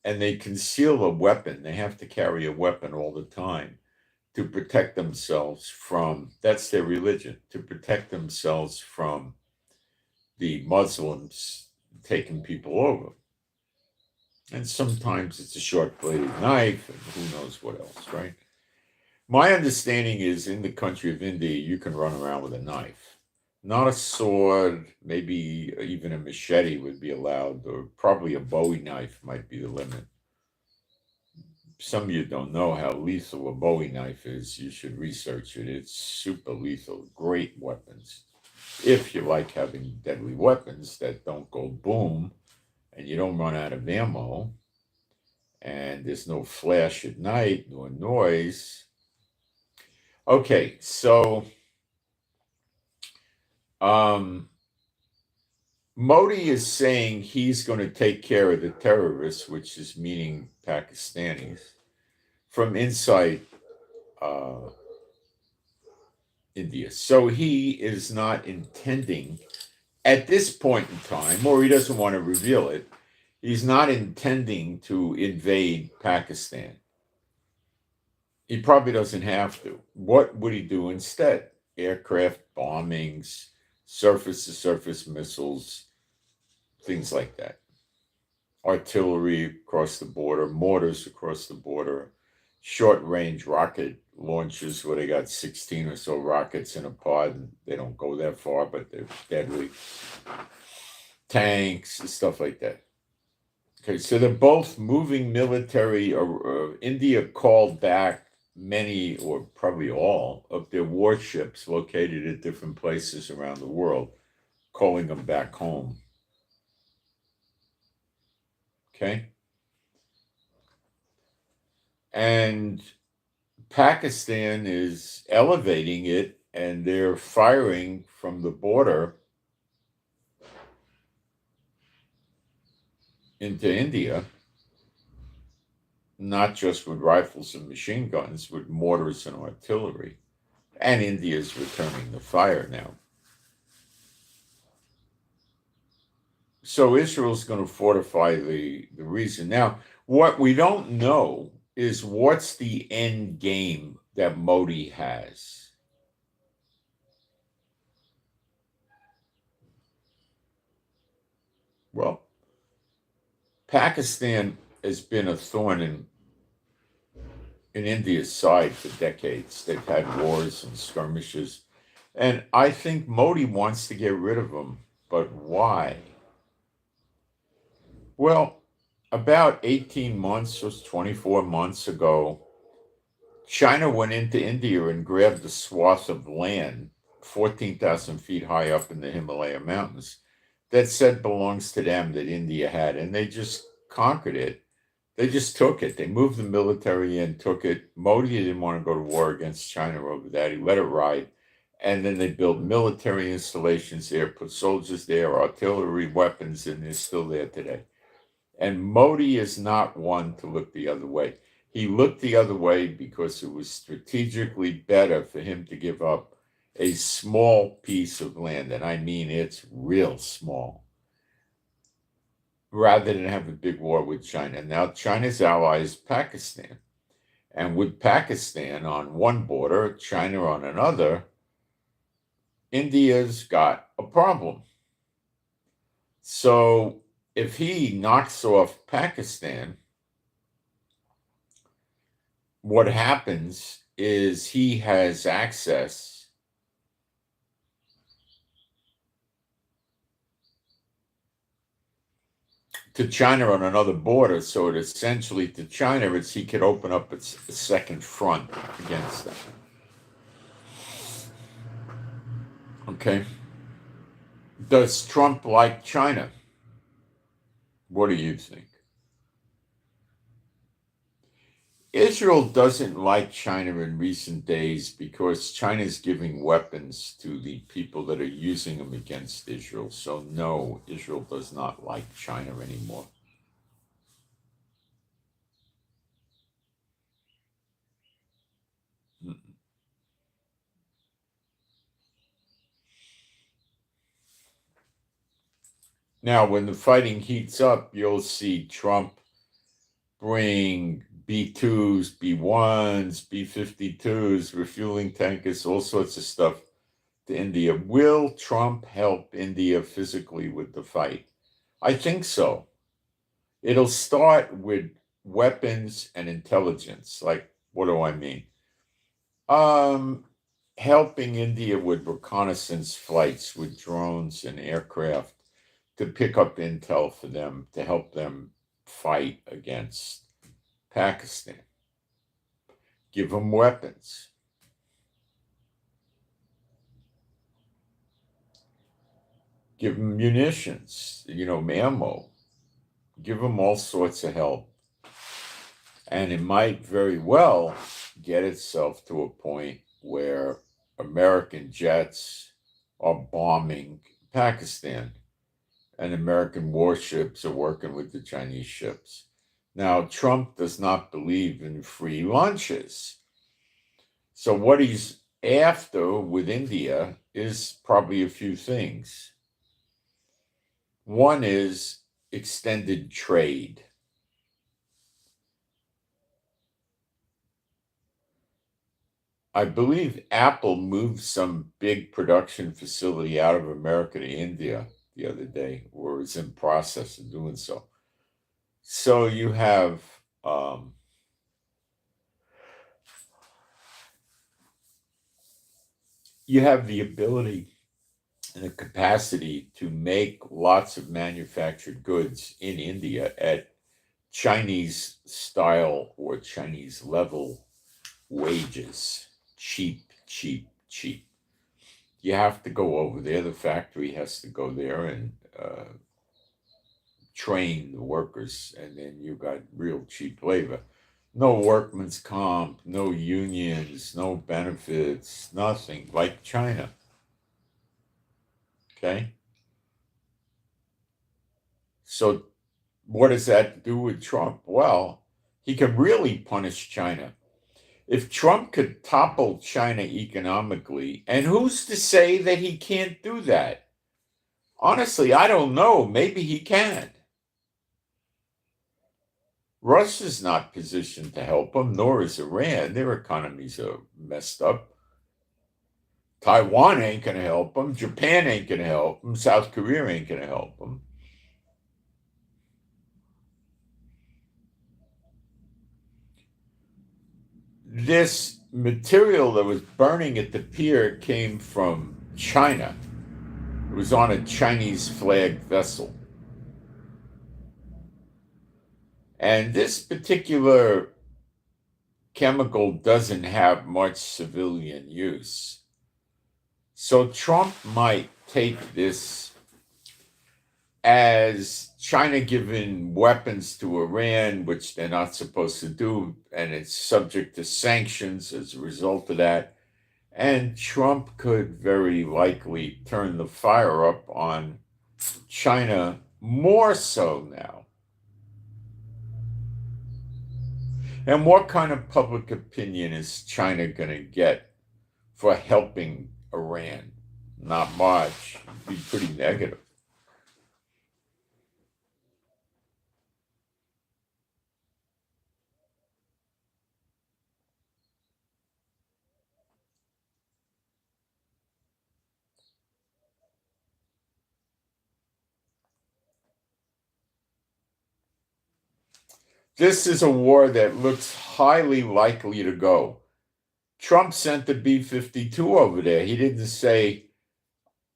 Speaker 1: And they conceal a weapon. They have to carry a weapon all the time to protect themselves from, that's their religion, to protect themselves from the Muslims taking people over. And sometimes it's a short-bladed knife and who knows what else, right? My understanding is in the country of India, you can run around with a knife. Not a sword, maybe even a machete would be allowed, or probably a Bowie knife might be the limit. Some of you don't know how lethal a Bowie knife is. You should research it. It's super lethal, great weapons. If you like having deadly weapons that don't go boom, and you don't run out of ammo, and there's no flash at night, nor noise. Okay, so Modi is saying he's going to take care of the terrorists, which is meaning Pakistanis, from inside India. So he is not intending, at this point in time, or he doesn't want to reveal it, he's not intending to invade Pakistan. He probably doesn't have to. What would he do instead? Aircraft bombings, surface-to-surface missiles, things like that. artillery across the border, mortars across the border, short-range rocket launchers where they got 16 or so rockets in a pod, and they don't go that far, but they're deadly. Tanks and stuff like that. Okay, so they're both moving military. India called back many, or probably all, of their warships located at different places around the world, calling them back home. Okay? And Pakistan is elevating it, and they're firing from the border into India, not just with rifles and machine guns, with mortars and artillery. And India's returning the fire now. So Israel's going to fortify the region. Now, what we don't know is what's the end game that Modi has. Well, Pakistan has been a thorn in India's side for decades. They've had wars and skirmishes. And I think Modi wants to get rid of them. But why? Well, about 18 months or 24 months ago, China went into India and grabbed a swath of land 14,000 feet high up in the Himalaya mountains that said belongs to them, that India had, and they just conquered it. They just took it. They moved the military in, took it. Modi didn't want to go to war against China over that. He let it ride. And then they built military installations there, put soldiers there, artillery, weapons, and they're still there today. And Modi is not one to look the other way. He looked the other way because it was strategically better for him to give up a small piece of land, and I mean it's real small, rather than have a big war with China. Now, China's ally is Pakistan. And with Pakistan on one border, China on another, India's got a problem. So if he knocks off Pakistan, what happens is he has access to China on another border. So it essentially, to China, he could open up a second front against them. Okay. Does Trump like China? What do you think? Israel doesn't like China in recent days because China is giving weapons to the people that are using them against Israel. So no, Israel does not like China anymore. Now, when the fighting heats up, you'll see Trump bring B-2s, B-1s, B-52s, refueling tankers, all sorts of stuff to India. Will Trump help India physically with the fight? I think so. It'll start with weapons and intelligence. Like, what do I mean? Helping India with reconnaissance flights with drones and aircraft to pick up intel for them, to help them fight against Pakistan. Give them weapons. Give them munitions, ammo. Give them all sorts of help. And it might very well get itself to a point where American jets are bombing Pakistan and American warships are working with the Chinese ships. Now, Trump does not believe in free lunches. So what he's after with India is probably a few things. One is extended trade. I believe Apple moved some big production facility out of America to India the other day, or is in process of doing so. So you have the ability and the capacity to make lots of manufactured goods in India at Chinese style or Chinese level wages. Cheap, cheap, cheap. You have to go over there. The factory has to go there and train the workers, and then you got real cheap labor. No workman's comp, no unions, no benefits, nothing like China. Okay? So, what does that do with Trump? Well, he can really punish China. If Trump could topple China economically, and who's to say that he can't do that? Honestly, I don't know. Maybe he can. Russia's not positioned to help him, nor is Iran. Their economies are messed up. Taiwan ain't going to help him. Japan ain't going to help him. South Korea ain't going to help him. This material that was burning at the pier came from China. It was on a Chinese flagged vessel. And this particular chemical doesn't have much civilian use. So Trump might take this as China giving weapons to Iran, which they're not supposed to do, and it's subject to sanctions as a result of that. And Trump could very likely turn the fire up on China more so now. And what kind of public opinion is China going to get for helping Iran? Not much. It'd be pretty negative. This is a war that looks highly likely to go. Trump sent the B-52 over there. He didn't say,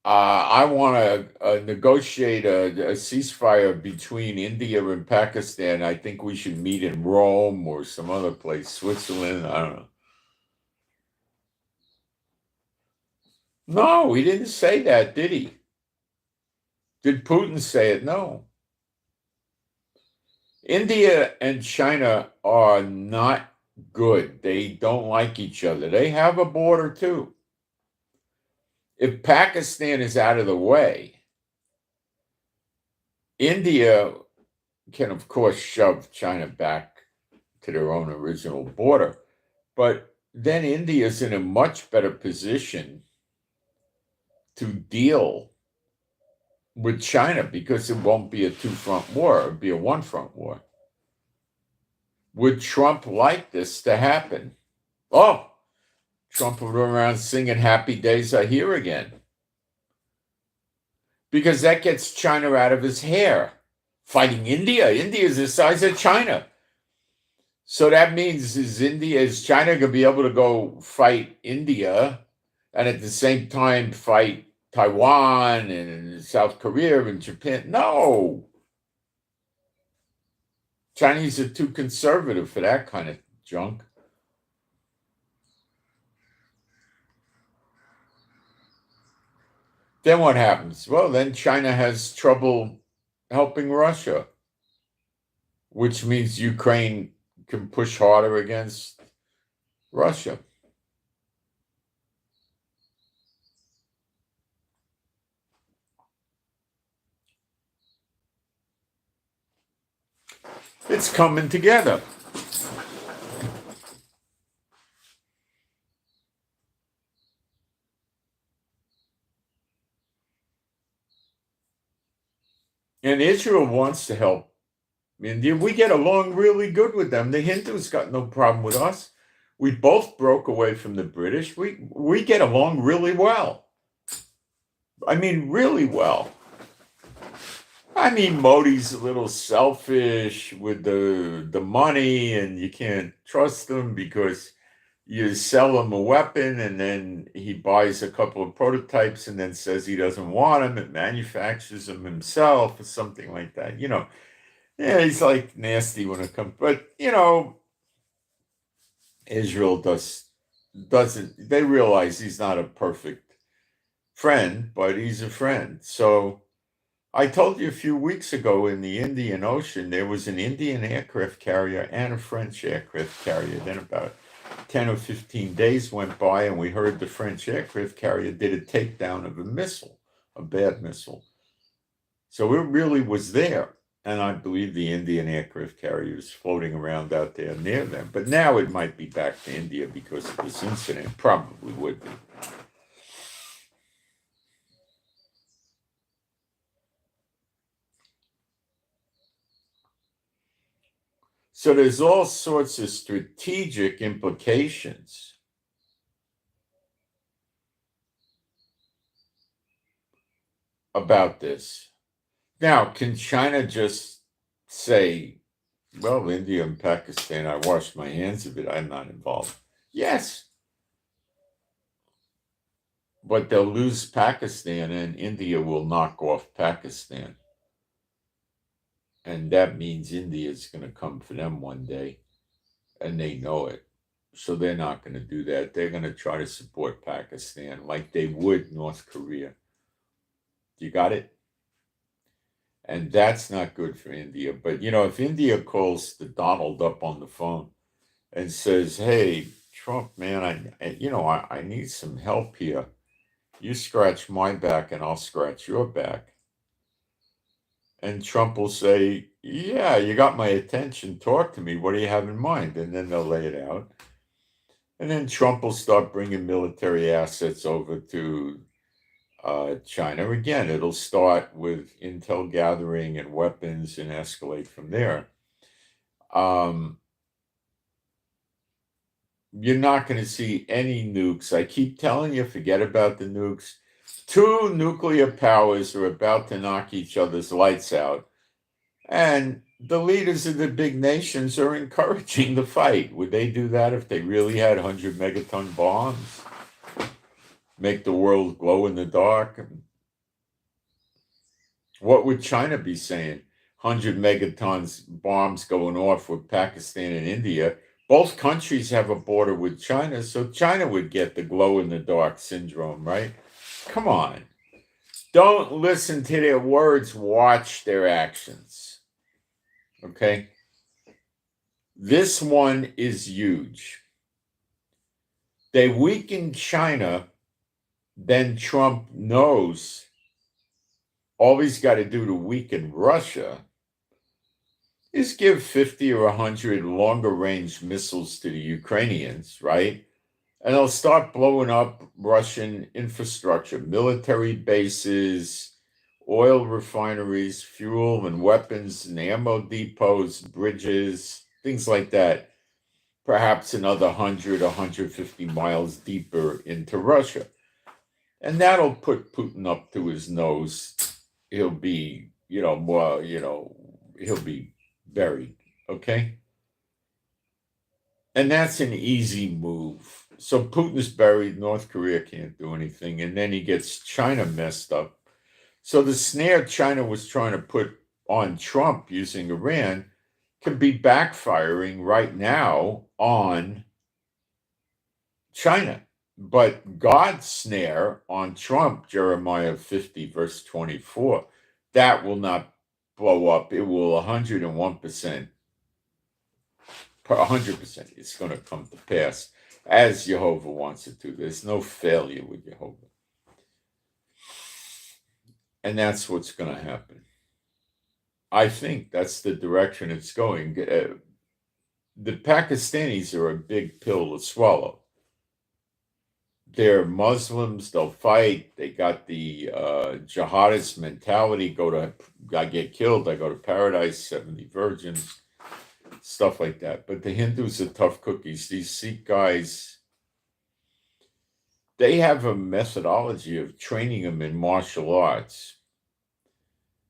Speaker 1: I want to negotiate a ceasefire between India and Pakistan. I think we should meet in Rome or some other place, Switzerland. I don't know. No, he didn't say that, did he? Did Putin say it? No. India and China are not good. They don't like each other. They have a border too. If Pakistan is out of the way, India can, of course, shove China back to their own original border. But then India is in a much better position to deal with China because it won't be a two-front war. It'll be a one-front war. Would Trump like this to happen? Oh, Trump would run around singing Happy Days Are Here Again. Because that gets China out of his hair. Fighting India. India is the size of China. So that means is China going to be able to go fight India and at the same time fight Taiwan and South Korea and Japan? No. Chinese are too conservative for that kind of junk. Then what happens? Well, then China has trouble helping Russia, which means Ukraine can push harder against Russia. It's coming together. And Israel wants to help India. We get along really good with them. The Hindus got no problem with us. We both broke away from the British. We get along really well. I mean, really well. I mean, Modi's a little selfish with the money, and you can't trust him because you sell him a weapon, and then he buys a couple of prototypes, and then says he doesn't want them, and manufactures them himself, or something like that. Yeah, he's like nasty when it comes. But Israel doesn't. They realize he's not a perfect friend, but he's a friend. So I told you a few weeks ago in the Indian Ocean, there was an Indian aircraft carrier and a French aircraft carrier. Then about 10 or 15 days went by, and we heard the French aircraft carrier did a takedown of a missile, a bad missile. So it really was there. And I believe the Indian aircraft carrier is floating around out there near them. But now it might be back to India because of this incident. Probably would be. So there's all sorts of strategic implications about this. Now, can China just say, well, India and Pakistan, I washed my hands of it, I'm not involved? Yes. But they'll lose Pakistan, and India will knock off Pakistan. And that means India is going to come for them one day, and they know it. So they're not going to do that. They're going to try to support Pakistan like they would North Korea. You got it? And that's not good for India. But, if India calls the Donald up on the phone and says, hey, Trump, man, I need some help here. You scratch my back and I'll scratch your back. And Trump will say, yeah, you got my attention. Talk to me. What do you have in mind? And then they'll lay it out. And then Trump will start bringing military assets over to China. Again, it'll start with intel gathering and weapons and escalate from there. You're not going to see any nukes. I keep telling you, forget about the nukes. 2 nuclear powers are about to knock each other's lights out. And the leaders of the big nations are encouraging the fight. Would they do that if they really had 100 megaton bombs? Make the world glow in the dark? What would China be saying? 100 megatons bombs going off with Pakistan and India. Both countries have a border with China, so China would get the glow in the dark syndrome, right? Come on. Don't listen to their words, watch their actions. Okay? This one is huge. They weaken China, then Trump knows all he's got to do to weaken Russia is give 50 or 100 longer range missiles to the Ukrainians, right? And they'll start blowing up Russian infrastructure, military bases, oil refineries, fuel and weapons and ammo depots, bridges, things like that. Perhaps another 100, 150 miles deeper into Russia. And that'll put Putin up to his nose. He'll be, he'll be buried, okay? And that's an easy move. So Putin's buried, North Korea can't do anything, and then he gets China messed up. So the snare China was trying to put on Trump using Iran could be backfiring right now on China. But God's snare on Trump, Jeremiah 50, verse 24, that will not blow up. It will 101%, 100%. It's going to come to pass as Jehovah wants it to. There's no failure with Jehovah. And that's what's going to happen. I think that's the direction it's going. The Pakistanis are a big pill to swallow. They're Muslims, they'll fight. They got the jihadist mentality, I get killed, I go to paradise, 70 virgins, stuff like that. But the Hindus are tough cookies. These Sikh guys, they have a methodology of training them in martial arts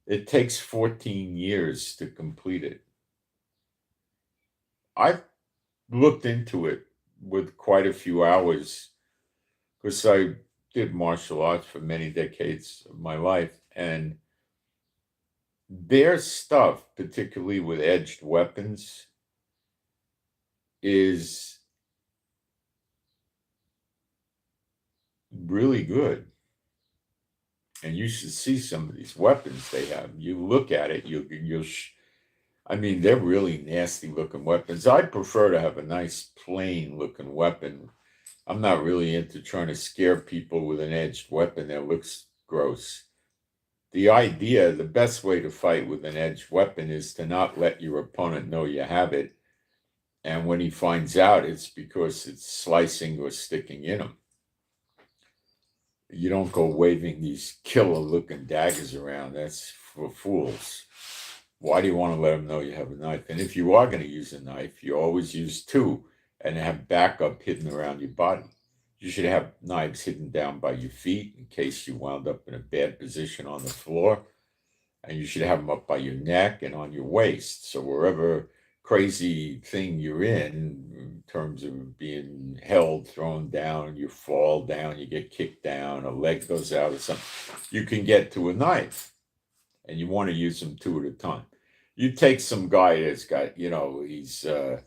Speaker 1: It takes 14 years to complete it. I've looked into it with quite a few hours because I did martial arts for many decades of my life. And their stuff, particularly with edged weapons, is really good. And you should see some of these weapons they have. You look at it, I mean, they're really nasty looking weapons. I prefer to have a nice plain looking weapon. I'm not really into trying to scare people with an edged weapon that looks gross. The idea, the best way to fight with an edged weapon is to not let your opponent know you have it. And when he finds out, it's because it's slicing or sticking in him. You don't go waving these killer looking daggers around. That's for fools. Why do you want to let them know you have a knife? And if you are going to use a knife, you always use two and have backup hidden around your body. You should have knives hidden down by your feet in case you wound up in a bad position on the floor. And you should have them up by your neck and on your waist. So wherever crazy thing you're in terms of being held, thrown down, you fall down, you get kicked down, a leg goes out or something, you can get to a knife. And you want to use them two at a time. You take some guy that's got, he's, a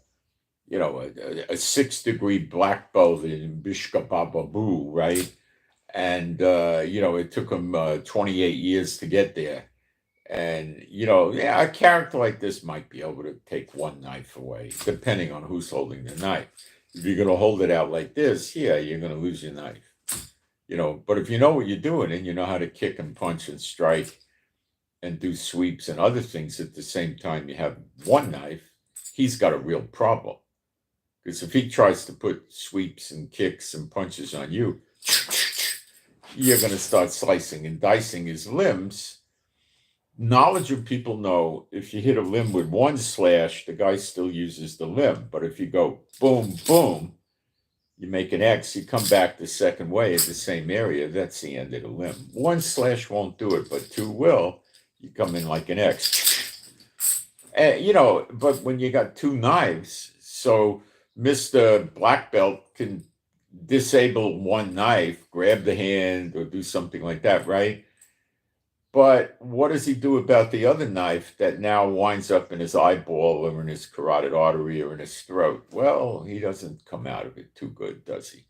Speaker 1: 6-degree black belt in Bishkabababu, right? And, it took him 28 years to get there. And, a character like this might be able to take one knife away, depending on who's holding the knife. If you're going to hold it out like this, yeah, you're going to lose your knife. But if you know what you're doing and you know how to kick and punch and strike and do sweeps and other things at the same time you have one knife, he's got a real problem. Because if he tries to put sweeps and kicks and punches on you, you're going to start slicing and dicing his limbs. Knowledgeable people know if you hit a limb with one slash, the guy still uses the limb. But if you go boom, boom, you make an X, you come back the second way at the same area, that's the end of the limb. One slash won't do it, but two will. You come in like an X. But when you got two knives, so Mr. Black Belt can disable one knife, grab the hand, or do something like that, right? But what does he do about the other knife that now winds up in his eyeball or in his carotid artery or in his throat? Well, he doesn't come out of it too good, does he?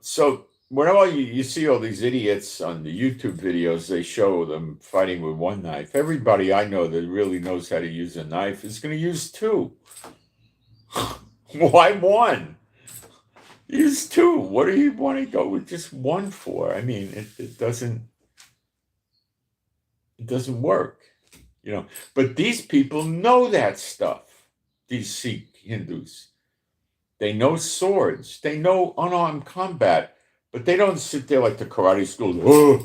Speaker 1: So whenever you see all these idiots on the YouTube videos, they show them fighting with one knife. Everybody I know that really knows how to use a knife is going to use two. Why one? Use two. What do you want to go with just one for? I mean, it doesn't work, But these people know that stuff. These Sikh Hindus. They know swords. They know unarmed combat. But they don't sit there like the karate schools.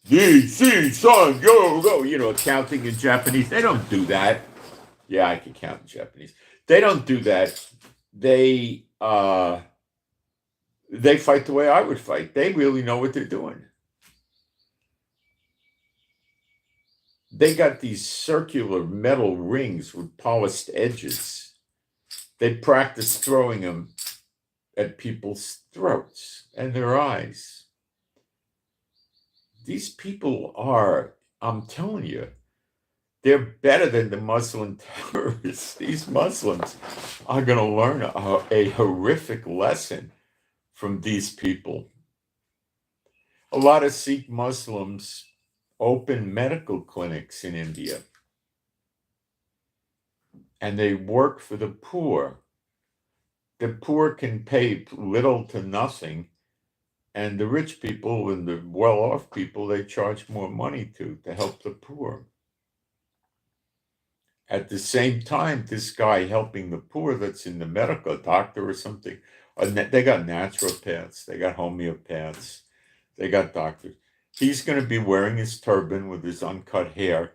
Speaker 1: D, son, go, counting in Japanese. They don't do that. Yeah, I can count in Japanese. They don't do that. They fight the way I would fight. They really know what they're doing. They got these circular metal rings with polished edges. They practice throwing them at people's throats and their eyes. These people are, I'm telling you, they're better than the Muslim terrorists. These Muslims are going to learn a horrific lesson from these people. A lot of Sikh Muslims open medical clinics in India, and they work for the poor. The poor can pay little to nothing, and the rich people and the well-off people, they charge more money to help the poor. At the same time, this guy helping the poor that's in the medical, doctor or something, they got naturopaths, they got homeopaths, they got doctors. He's going to be wearing his turban with his uncut hair,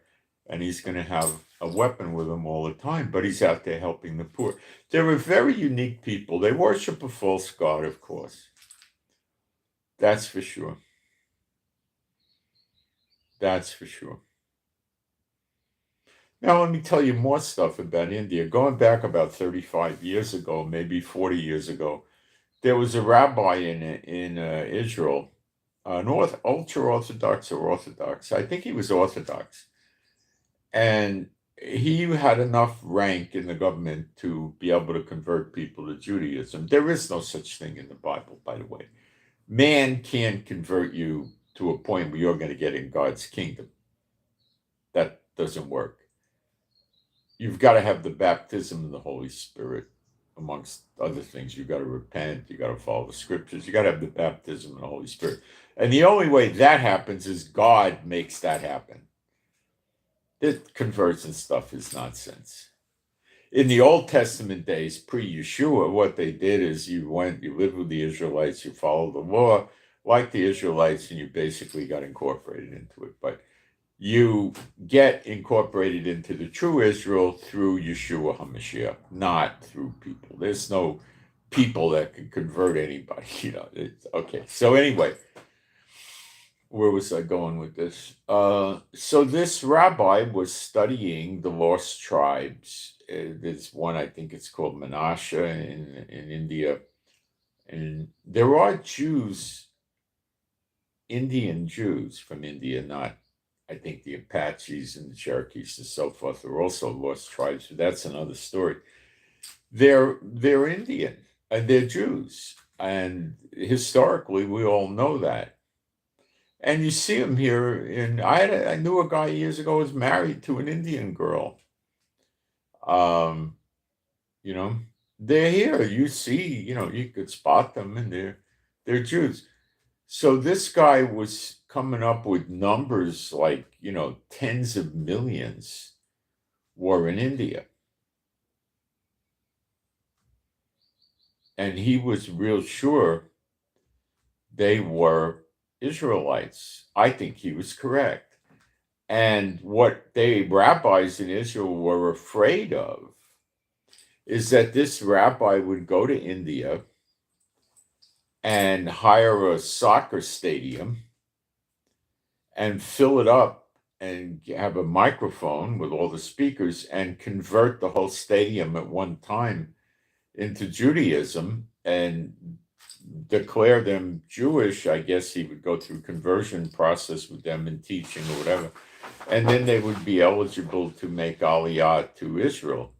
Speaker 1: and he's going to have a weapon with him all the time, but he's out there helping the poor. They're a very unique people. They worship a false god, of course. That's for sure. That's for sure. Now, let me tell you more stuff about India. Going back about 35 years ago, maybe 40 years ago, there was a rabbi in Israel, an ultra-Orthodox or Orthodox. I think he was Orthodox. And he had enough rank in the government to be able to convert people to Judaism. There is no such thing in the Bible, by the way. Man can't convert you to a point where you're going to get in God's kingdom. That doesn't work. You've got to have the baptism of the Holy Spirit, amongst other things. You've got to repent. You've got to follow the scriptures. You've got to have the baptism of the Holy Spirit. And the only way that happens is God makes that happen. This conversion stuff is nonsense. In the Old Testament days, pre-Yeshua, what they did is you lived with the Israelites, you followed the law like the Israelites, and you basically got incorporated into it. But you get incorporated into the true Israel through Yeshua HaMashiach, not through people. There's no people that can convert anybody. Okay, so anyway, where was I going with this? So this rabbi was studying the lost tribes. There's one, I think it's called Moshe in India. And there are Jews, Indian Jews from India, not, I think the Apaches and the Cherokees and so forth are also lost tribes, but that's another story. They're Indian and they're Jews. And historically, we all know that. And you see them here. I knew a guy years ago who was married to an Indian girl. They're here. You see, you could spot them, and they're Jews. So this guy was coming up with numbers like, tens of millions were in India. And he was real sure they were Israelites. I think he was correct. And what the rabbis in Israel were afraid of is that this rabbi would go to India and hire a soccer stadium and fill it up and have a microphone with all the speakers and convert the whole stadium at one time into Judaism and declare them Jewish. I guess he would go through conversion process with them and teaching or whatever. And then they would be eligible to make Aliyah to Israel.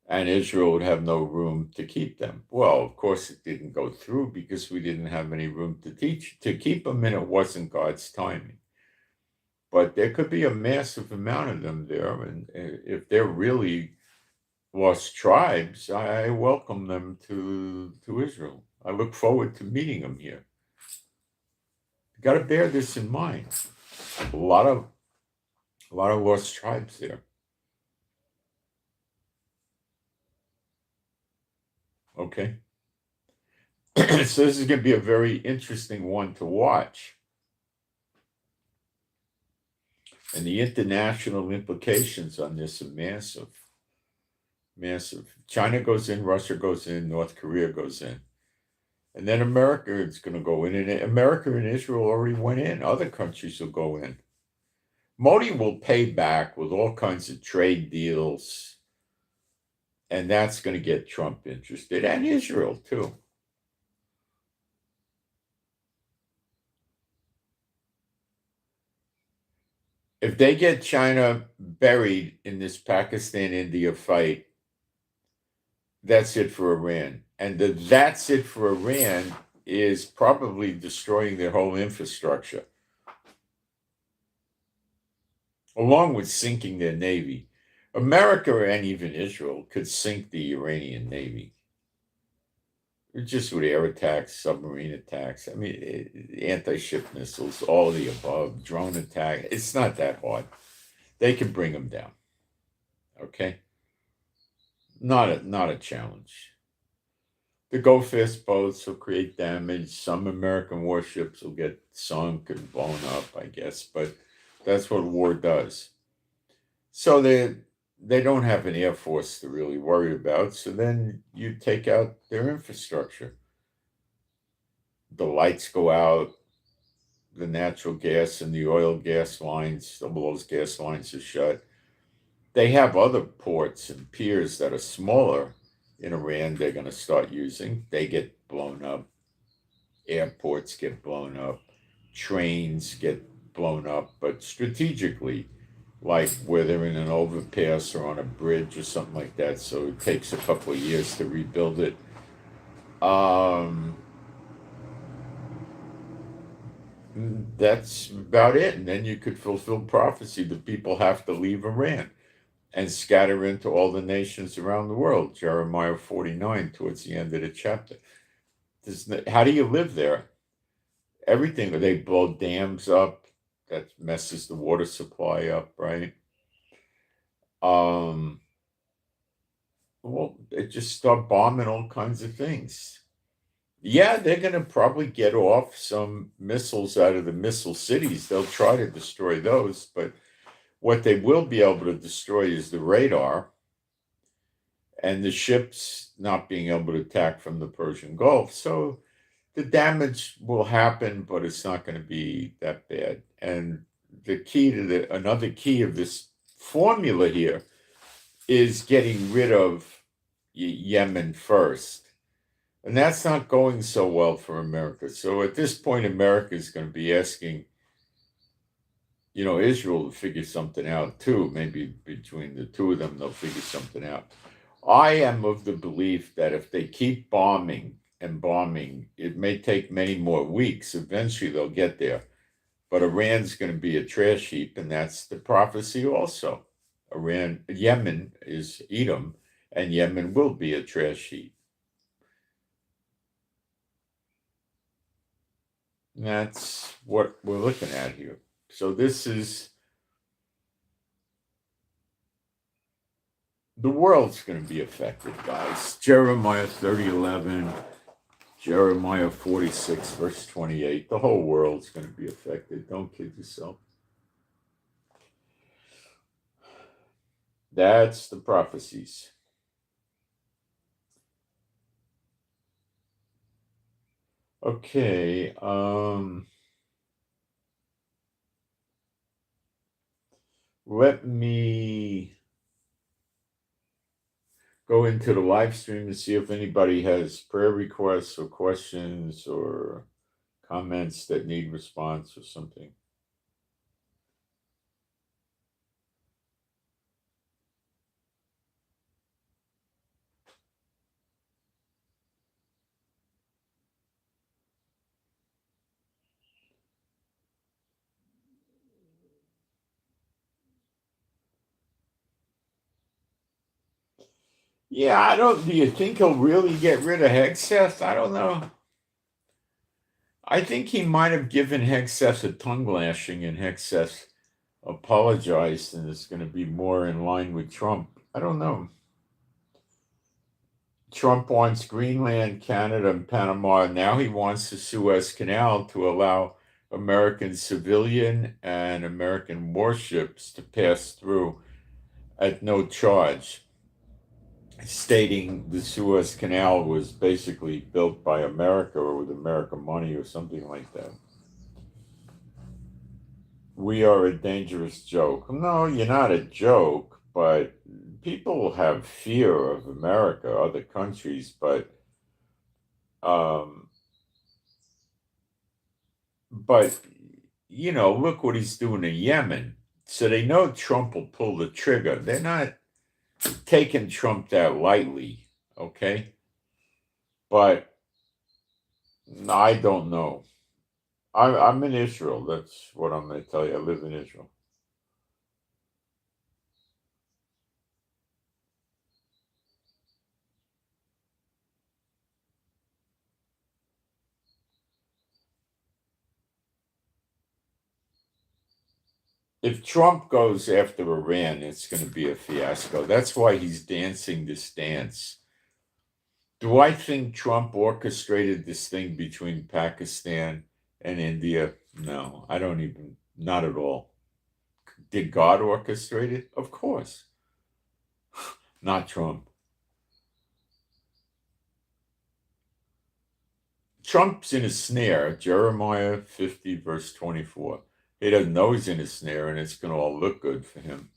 Speaker 1: And Israel would have no room to keep them. Well, of course, it didn't go through because we didn't have any room to keep them, and it wasn't God's timing. But there could be a massive amount of them there. And if they're really lost tribes, I welcome them to Israel. I look forward to meeting them here. You got to bear this in mind. A lot of lost tribes there. Okay. So this is going to be a very interesting one to watch. And the international implications on this are massive. Massive. China goes in, Russia goes in, North Korea goes in. And then America is going to go in. And America and Israel already went in. Other countries will go in. Modi will pay back with all kinds of trade deals. And that's going to get Trump interested, and Israel too. If they get China buried in this Pakistan-India fight, that's it for Iran. And that's it for Iran is probably destroying their whole infrastructure, along with sinking their navy. America and even Israel could sink the Iranian navy. Just with air attacks, submarine attacks. I mean, anti-ship missiles, all of the above, drone attack. It's not that hard. They can bring them down. Okay? Not a challenge. The go-fast boats will create damage. Some American warships will get sunk and blown up, I guess. But that's what war does. So they don't have an air force to really worry about. So then you take out their infrastructure. The lights go out. the natural gas and the oil gas lines, all those gas lines are shut. They have other ports and piers that are smaller in Iran they're going to start using. They get blown up. Airports get blown up. Trains get blown up. But strategically, like where they're in an overpass or on a bridge or something like that, so it takes a couple of years to rebuild it. That's about it. And then you could fulfill prophecy. The people have to leave Iran and scatter into all the nations around the world. Jeremiah 49, towards the end of the chapter. How do you live there? Everything, they blow dams up, that messes the water supply up, right? Well, they just start bombing all kinds of things. Yeah, they're going to probably get off some missiles out of the missile cities. They'll try to destroy those, but what they will be able to destroy is the radar and the ships not being able to attack from the Persian Gulf. So the damage will happen, but it's not going to be that bad. And another key of this formula here is getting rid of Yemen first. And that's not going so well for America. So at this point, America is going to be asking, Israel to figure something out too. Maybe between the two of them, they'll figure something out. I am of the belief that if they keep bombing and bombing, it may take many more weeks. Eventually, they'll get there. But Iran's going to be a trash heap, and that's the prophecy also. Yemen is Edom, and Yemen will be a trash heap. And that's what we're looking at here. So this is the world's going to be affected, guys. Jeremiah 30:11, Jeremiah 46, verse 28. The whole world's going to be affected. Don't kid yourself. That's the prophecies. Okay. Let me go into the live stream and see if anybody has prayer requests or questions or comments that need response or something. Yeah, do you think he'll really get rid of Hegseth? I don't know. I think he might have given Hegseth a tongue lashing and Hegseth apologized and it's going to be more in line with Trump. I don't know. Trump wants Greenland, Canada, and Panama. Now he wants the Suez Canal to allow American civilian and American warships to pass through at no charge, stating the Suez Canal was basically built by America or with American money or something like that. We are a dangerous joke. No, you're not a joke, but people have fear of America, other countries, but look what he's doing in Yemen. So they know Trump will pull the trigger. They're not taking Trump that lightly, okay? But I don't know. I'm in Israel. That's what I'm going to tell you. I live in Israel. If Trump goes after Iran, it's going to be a fiasco. That's why he's dancing this dance. Do I think Trump orchestrated this thing between Pakistan and India? No, I don't even, not at all. Did God orchestrate it? Of course. Not Trump. Trump's in a snare, Jeremiah 50, verse 24. He doesn't know he's in a snare, and it's going to all look good for him.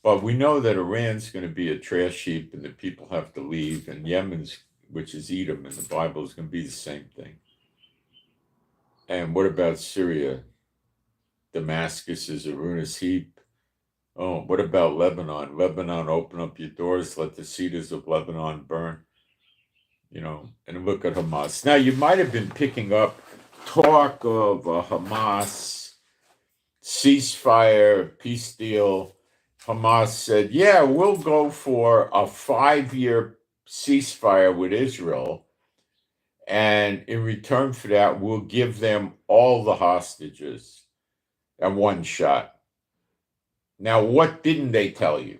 Speaker 1: But we know that Iran's going to be a trash heap, and the people have to leave, and Yemen's, which is Edom in the Bible, is going to be the same thing. And what about Syria? Damascus is a ruinous heap. Oh, what about Lebanon? Lebanon, open up your doors, let the cedars of Lebanon burn. And look at Hamas. Now, you might have been picking up talk of a Hamas ceasefire, peace deal. Hamas said, yeah, we'll go for a 5-year ceasefire with Israel. And in return for that, we'll give them all the hostages at one shot. Now, what didn't they tell you?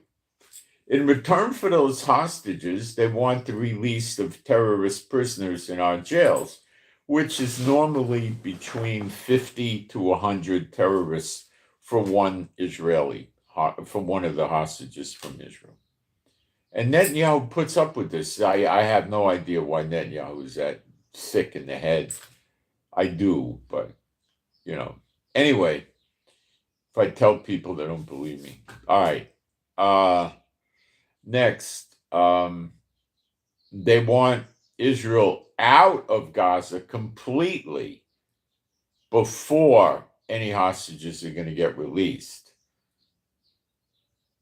Speaker 1: In return for those hostages, they want the release of terrorist prisoners in our jails, which is normally between 50 to 100 terrorists for one Israeli, for one of the hostages from Israel. And Netanyahu puts up with this. I have no idea why Netanyahu is that sick in the head. I do, but, Anyway, if I tell people, they don't believe me. All right. Next, they want Israel out of Gaza completely before any hostages are going to get released.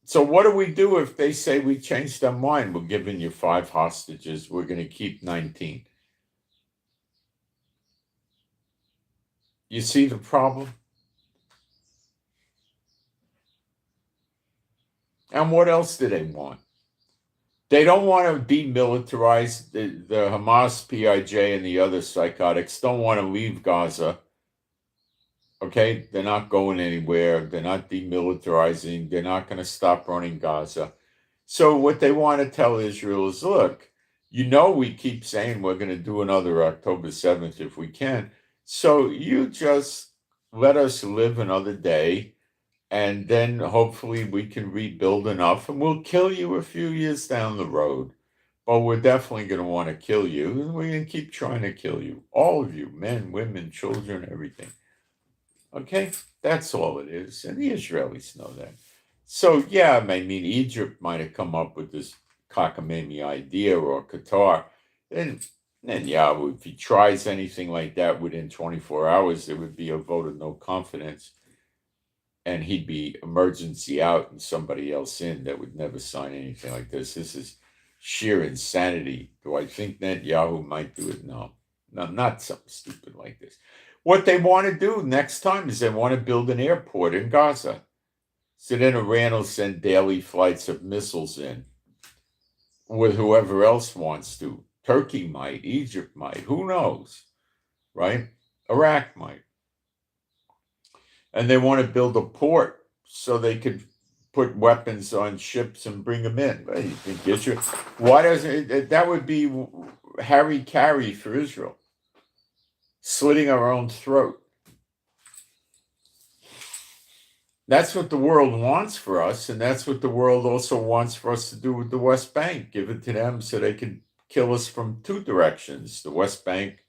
Speaker 1: So what do we do if they say we changed our mind? We're giving you 5 hostages. We're going to keep 19. You see the problem? And what else do they want? They don't want to demilitarize. The Hamas, PIJ, and the other psychotics don't want to leave Gaza. Okay? They're not going anywhere. They're not demilitarizing. They're not going to stop running Gaza. So what they want to tell Israel is, look, we keep saying we're going to do another October 7th if we can. So you just let us live another day. And then hopefully we can rebuild enough, and we'll kill you a few years down the road. But we're definitely going to want to kill you, and we're going to keep trying to kill you. All of you, men, women, children, everything. Okay? That's all it is. And the Israelis know that. So, yeah, Egypt might have come up with this cockamamie idea, or Qatar. And if he tries anything like that within 24 hours, there would be a vote of no confidence. And he'd be emergency out and somebody else in that would never sign anything like this. This is sheer insanity. Do I think Netanyahu might do it? No, not something stupid like this. What they want to do next time is they want to build an airport in Gaza. So then Iran will send daily flights of missiles in with whoever else wants to. Turkey might, Egypt might, who knows, right? Iraq might. And they want to build a port so they could put weapons on ships and bring them in. Well, you think Israel? Why doesn't it? That would be Harry Carey for Israel, slitting our own throat. That's what the world wants for us, and that's what the world also wants for us to do with the West Bank. Give it to them so they can kill us from 2 directions, the West Bank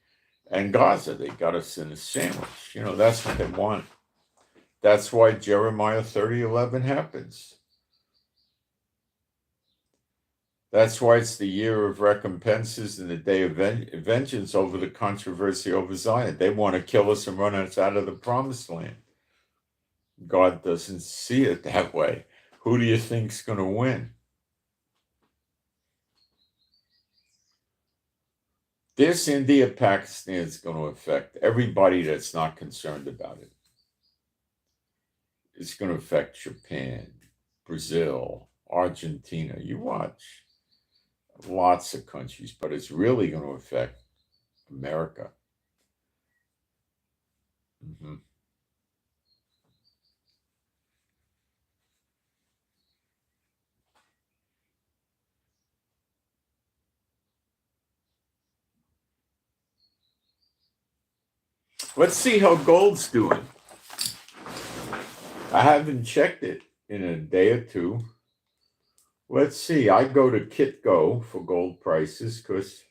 Speaker 1: and Gaza. They got us in a sandwich. That's what they want. That's why Jeremiah 30:11 happens. That's why it's the year of recompenses and the day of vengeance over the controversy over Zion. They want to kill us and run us out of the promised land. God doesn't see it that way. Who do you think's going to win? This India-Pakistan is going to affect everybody that's not concerned about it. It's going to affect Japan, Brazil, Argentina. You watch. Lots of countries, but it's really going to affect America. Mm-hmm. Let's see how gold's doing. I haven't checked it in a day or 2. Let's see. I go to KitGo for gold prices because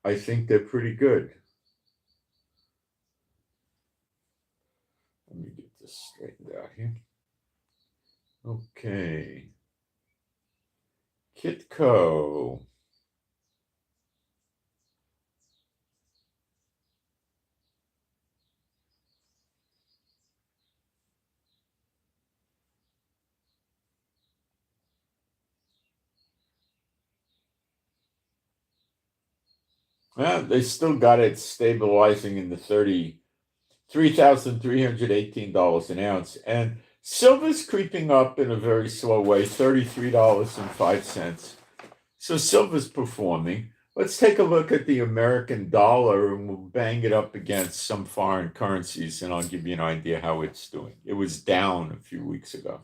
Speaker 1: I think they're pretty good. Let me get this straightened out here. Okay. Kitco. Well, they still got it stabilizing in the $33,318 an ounce. And silver's creeping up in a very slow way, $33.05. So silver's performing. Let's take a look at the American dollar and we'll bang it up against some foreign currencies and I'll give you an idea how it's doing. It was down a few weeks ago.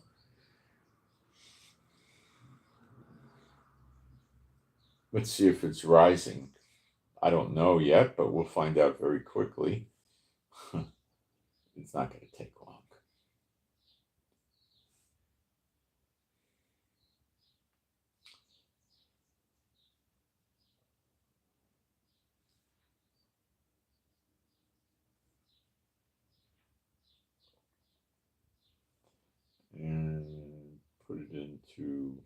Speaker 1: Let's see if it's rising. I don't know yet, but we'll find out very quickly. It's not going to take long. And put it into,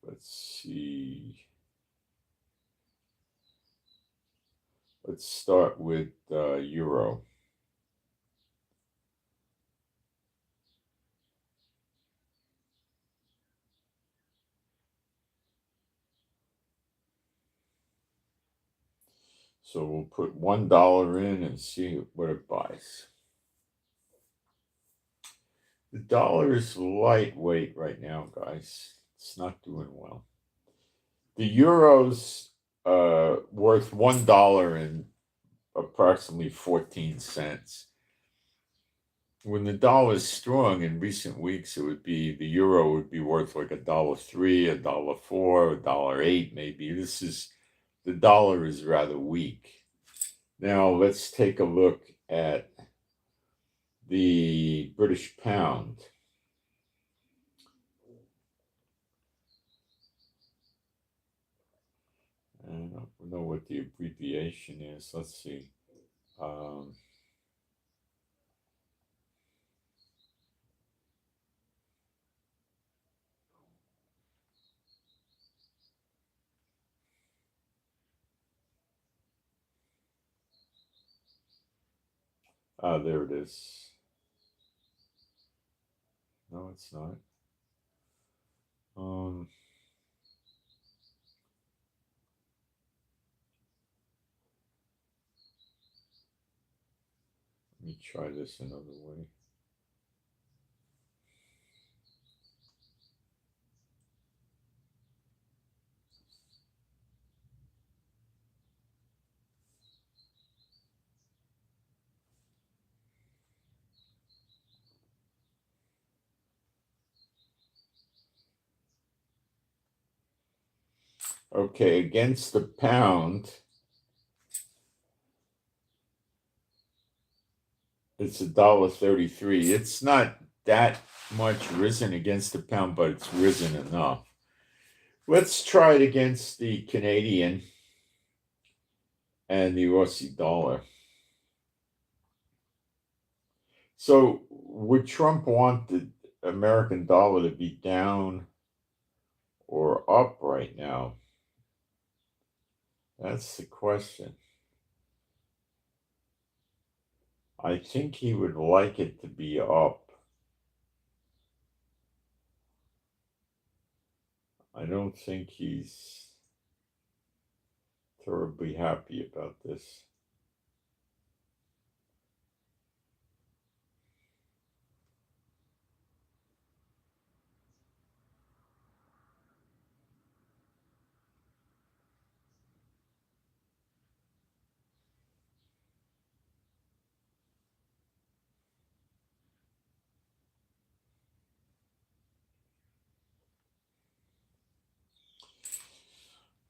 Speaker 1: let's see. Let's start with euro. So we'll put $1 in and see what it buys. The dollar is lightweight right now, guys. It's not doing well. The euro's worth $1 and approximately 14 cents. When the dollar is strong in recent weeks, it would be the euro would be worth like $1.03, $1.04, $1.08 maybe. The dollar is rather weak. Now let's take a look at the British pound. I don't know what the abbreviation is. Let's see. There it is. No, it's not. Let me try this another way. Okay, against the pound, it's $1.33. It's not that much risen against the pound, but it's risen enough. Let's try it against the Canadian and the Aussie dollar. So would Trump want the American dollar to be down or up right now? That's the question. I think he would like it to be up. I don't think he's terribly happy about this.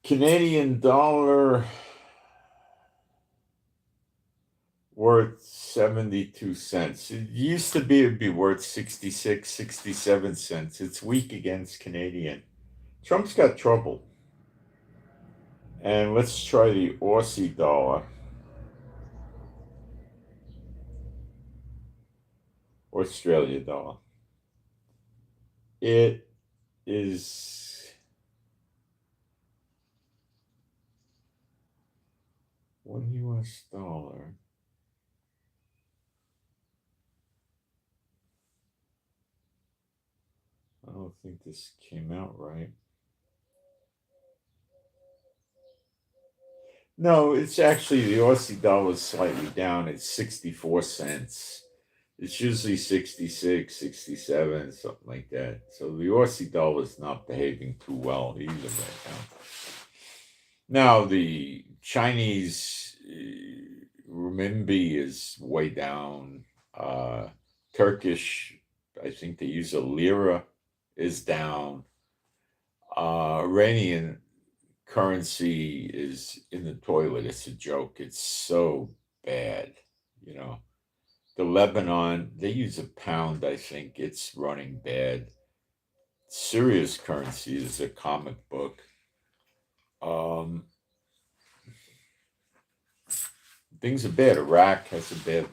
Speaker 1: Canadian dollar worth 72 cents. It used to be it'd be worth 66, 67 cents. It's weak against Canadian. Trump's got trouble. And let's try the Aussie dollar. Australia dollar. It is 1 US dollar. I don't think this came out right. No, it's actually the Aussie dollar is slightly down. It's 64 cents. It's usually 66, 67, something like that. So the Aussie dollar is not behaving too well either right now. Now, the Chinese renminbi is way down. Turkish, I think they use a lira, is down. Iranian currency is in the toilet. It's a joke. It's so bad. You know, the Lebanon, they use a pound, I think. It's running bad. Syria's currency is a comic book. Um, Things are bad. Iraq has a bad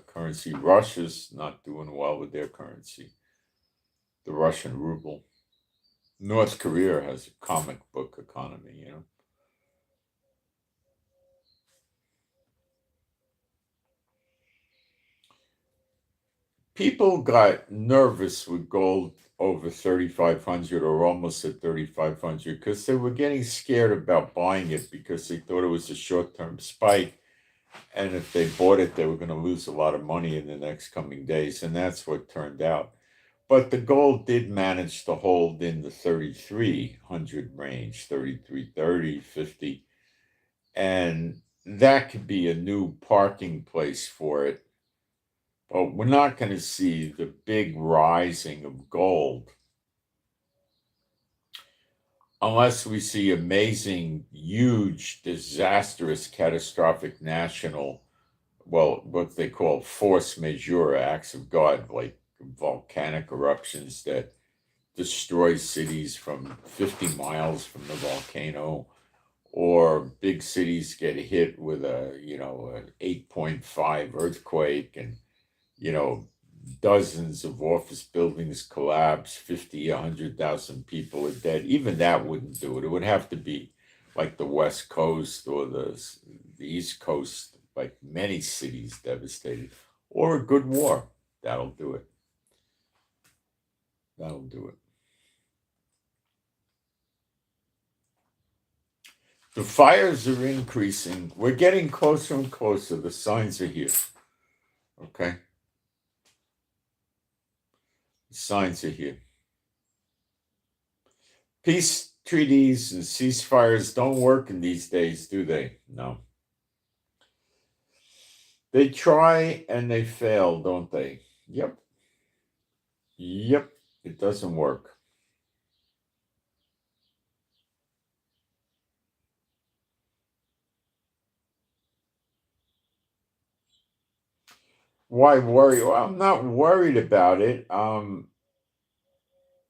Speaker 1: currency. Russia's not doing well with their currency, the Russian ruble. North Korea has a comic book economy, you know. People got nervous with gold over 3,500 or almost at 3,500 because they were getting scared about buying it because they thought it was a short-term spike, and if they bought it they were going to lose a lot of money in the next coming days, and that's what turned out. But the gold did manage to hold in the 3,300 range, 3,330, 50, and that could be a new parking place for it. But we're not going to see the big rising of gold unless we see amazing, huge, disastrous, catastrophic national, well, what they call force majeure, acts of God, like volcanic eruptions that destroy cities from 50 miles from the volcano, or big cities get hit with an 8.5 earthquake, and you know, dozens of office buildings collapse, 50, 100,000 people are dead. Even that wouldn't do it. It would have to be like the West Coast or the East Coast, like many cities devastated, or a good war. That'll do it. That'll do it. The fires are increasing. We're getting closer and closer. The signs are here. Okay? The signs are here. Peace treaties and ceasefires don't work in these days, do they? No. They try and they fail, don't they? Yep. Yep. It doesn't work. Why worry? Well, I'm not worried about it. I'm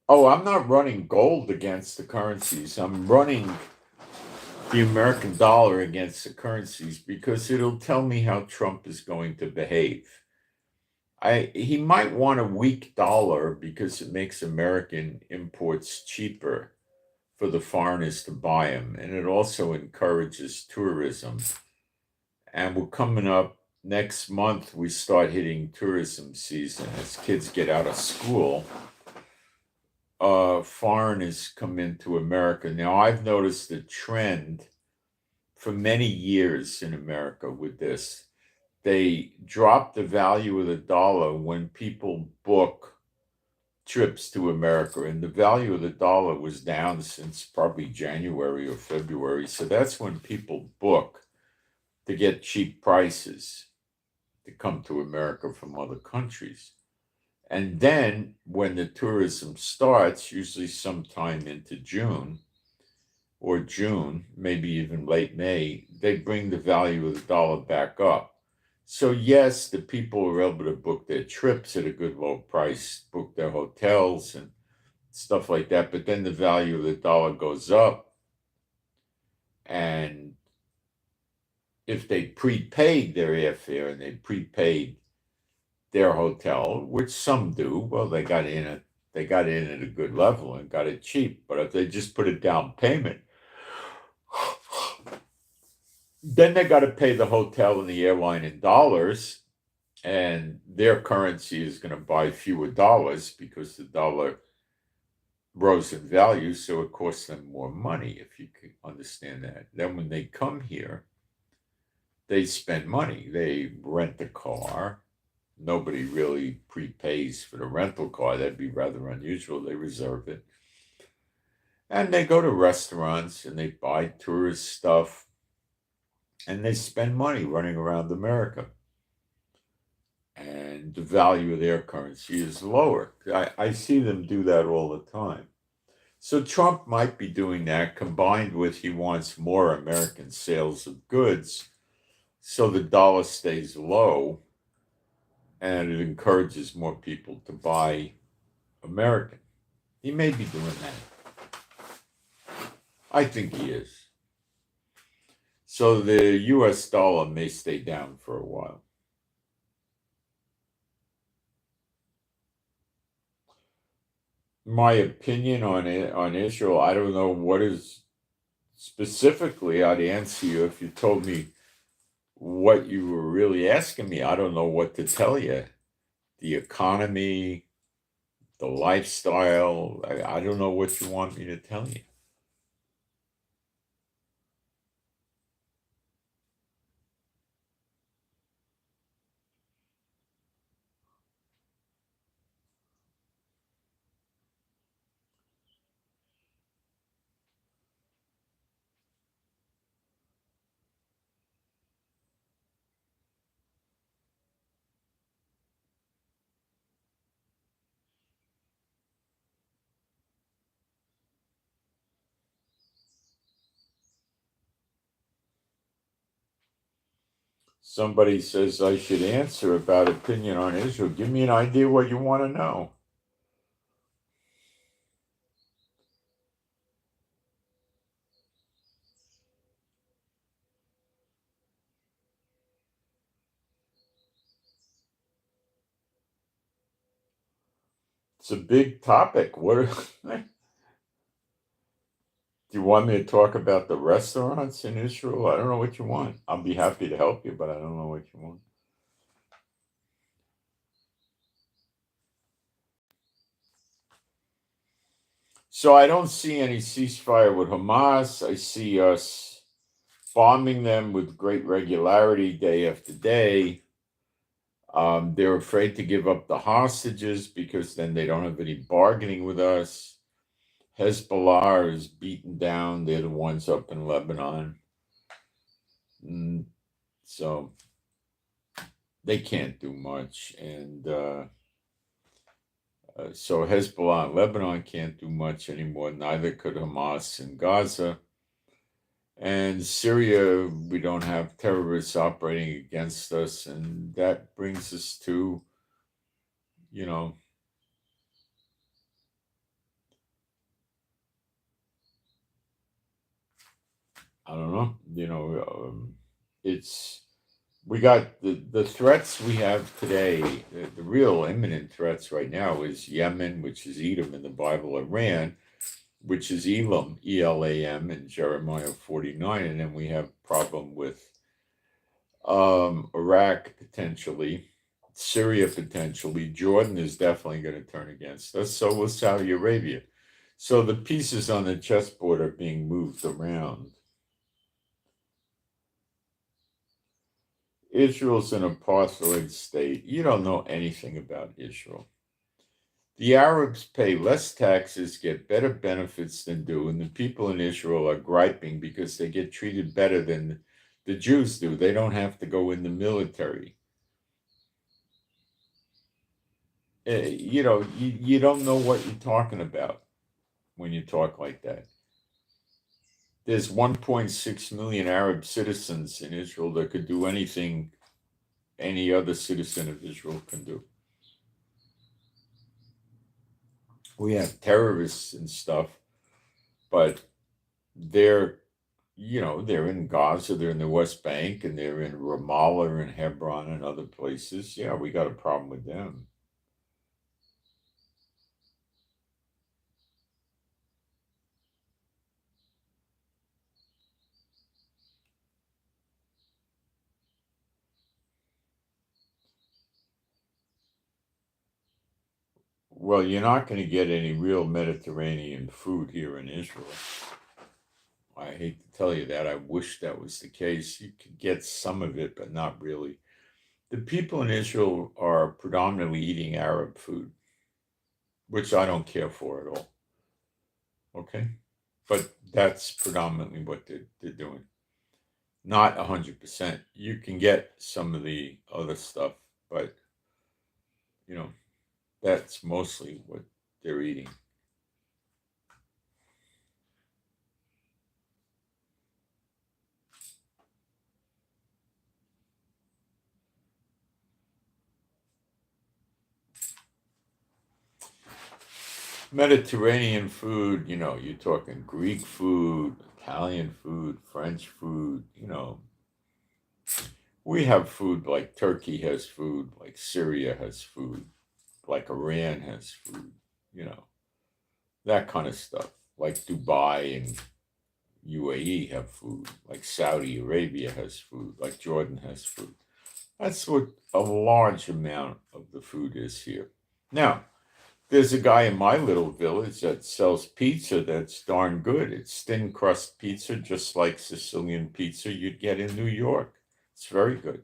Speaker 1: not running gold against the currencies. I'm running the American dollar against the currencies because it'll tell me how Trump is going to behave. He might want a weak dollar because it makes American imports cheaper for the foreigners to buy them, and it also encourages tourism. And we're coming up next month. We start hitting tourism season as kids get out of school. Foreigners come into America. Now, I've noticed a trend for many years in America with this. They drop the value of the dollar when people book trips to America, and the value of the dollar was down since probably January or February. So that's when people book to get cheap prices to come to America from other countries. And then when the tourism starts, usually sometime into June or June, maybe even late May, they bring the value of the dollar back up. So yes, the people are able to book their trips at a good low price, book their hotels and stuff like that. But then the value of the dollar goes up, And if they prepaid their airfare and they prepaid their hotel, which some do, well, they got in at a good level and got it cheap. But if they just put a down payment, then they got to pay the hotel and the airline in dollars, and their currency is going to buy fewer dollars because the dollar rose in value, so it costs them more money, if you can understand that. Then when they come here, they spend money. They rent a car. Nobody really prepays for the rental car. That'd be rather unusual. They reserve it. And they go to restaurants and they buy tourist stuff and they spend money running around America. And the value of their currency is lower. I see them do that all the time. So Trump might be doing that, combined with he wants more American sales of goods, so the dollar stays low and it encourages more people to buy American. He may be doing that. I think he is. So the US dollar may stay down for a while. My opinion on Israel, I don't know what is specifically. I'd answer you if you told me what you were really asking me. I don't know what to tell you. The economy, the lifestyle, I don't know what you want me to tell you. Somebody says I should answer about opinion on Israel. Give me an idea what you want to know. It's a big topic. What do you want me to talk about the restaurants in Israel? I don't know what you want. I'll be happy to help you, but I don't know what you want. So I don't see any ceasefire with Hamas. I see us bombing them with great regularity day after day. They're afraid to give up the hostages because then they don't have any bargaining with us. Hezbollah is beaten down. They're the ones up in Lebanon. So they can't do much. And so Hezbollah in Lebanon can't do much anymore. Neither could Hamas in Gaza. And Syria, we don't have terrorists operating against us. And that brings us to, I don't know, we got the threats we have today, the real imminent threats right now is Yemen, which is Edom in the Bible, Iran, which is Elam, Elam in Jeremiah 49, and then we have problem with Iraq potentially, Syria potentially, Jordan is definitely going to turn against us, so will Saudi Arabia. So the pieces on the chessboard are being moved around. Israel's an apartheid state. You don't know anything about Israel. The Arabs pay less taxes, get better benefits than do, and the people in Israel are griping because they get treated better than the Jews do. They don't have to go in the military. You don't know what you're talking about when you talk like that. There's 1.6 million Arab citizens in Israel that could do anything any other citizen of Israel can do. We have terrorists and stuff, but they're they're in Gaza, they're in the West Bank, and they're in Ramallah and Hebron and other places. Yeah, we got a problem with them. Well, you're not going to get any real Mediterranean food here in Israel. I hate to tell you that. I wish that was the case. You could get some of it, but not really. The people in Israel are predominantly eating Arab food, which I don't care for at all. Okay? But that's predominantly what they're doing. Not 100%. You can get some of the other stuff, but, you know, that's mostly what they're eating. Mediterranean food, you're talking Greek food, Italian food, French food, We have food like Turkey has food, like Syria has food, like Iran has food, you know, that kind of stuff. Like Dubai and UAE have food, like Saudi Arabia has food, like Jordan has food. That's what a large amount of the food is here. Now, there's a guy in my little village that sells pizza that's darn good. It's thin crust pizza, just like Sicilian pizza you'd get in New York. It's very good.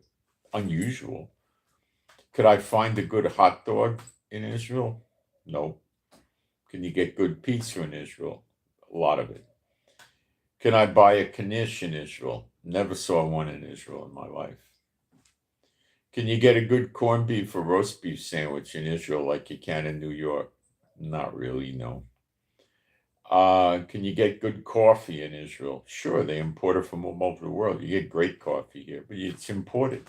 Speaker 1: Unusual. Could I find a good hot dog in Israel? No. Can you get good pizza in Israel? A lot of it. Can I buy a knish in Israel? Never saw one in Israel in my life. Can you get a good corned beef or roast beef sandwich in Israel like you can in New York? Not really, no. Can you get good coffee in Israel? Sure, they import it from all over the world. You get great coffee here, but it's imported.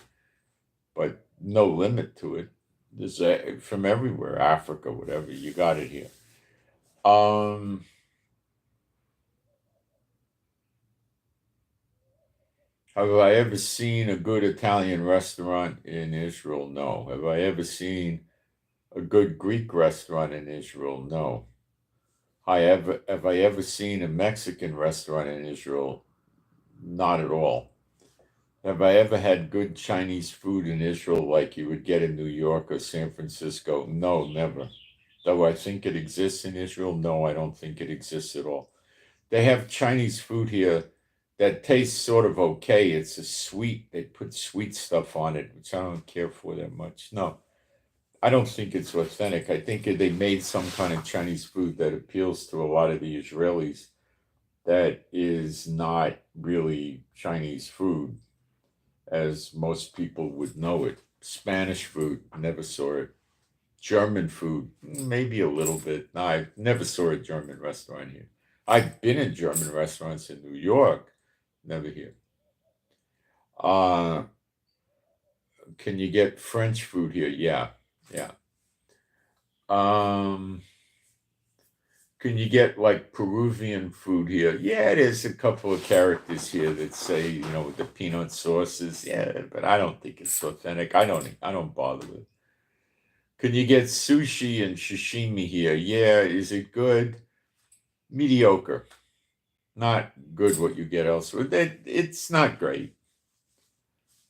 Speaker 1: But no limit to it. There's from everywhere, Africa, whatever. You got it here. Um, have I ever seen a good Italian restaurant in Israel? No. Have I ever seen a good Greek restaurant in Israel? No. Have I ever seen a Mexican restaurant in Israel? Not at all. Have I ever had good Chinese food in Israel like you would get in New York or San Francisco? No, never. Though I think it exists in Israel, no, I don't think it exists at all. They have Chinese food here that tastes sort of okay. It's a sweet, they put sweet stuff on it, which I don't care for that much. No, I don't think it's authentic. I think they made some kind of Chinese food that appeals to a lot of the Israelis that is not really Chinese food as most people would know it. Spanish food, never saw it. German food, maybe a little bit. No, I never saw a German restaurant here. I've been in German restaurants in New York, never here. Uh, can you get French food here? Yeah, yeah. Um, can you get like Peruvian food here? Yeah, there's a couple of characters here that say, with the peanut sauces. Yeah, but I don't think it's authentic. I don't bother with it. Can you get sushi and sashimi here? Yeah, is it good? Mediocre. Not good what you get elsewhere. It's not great.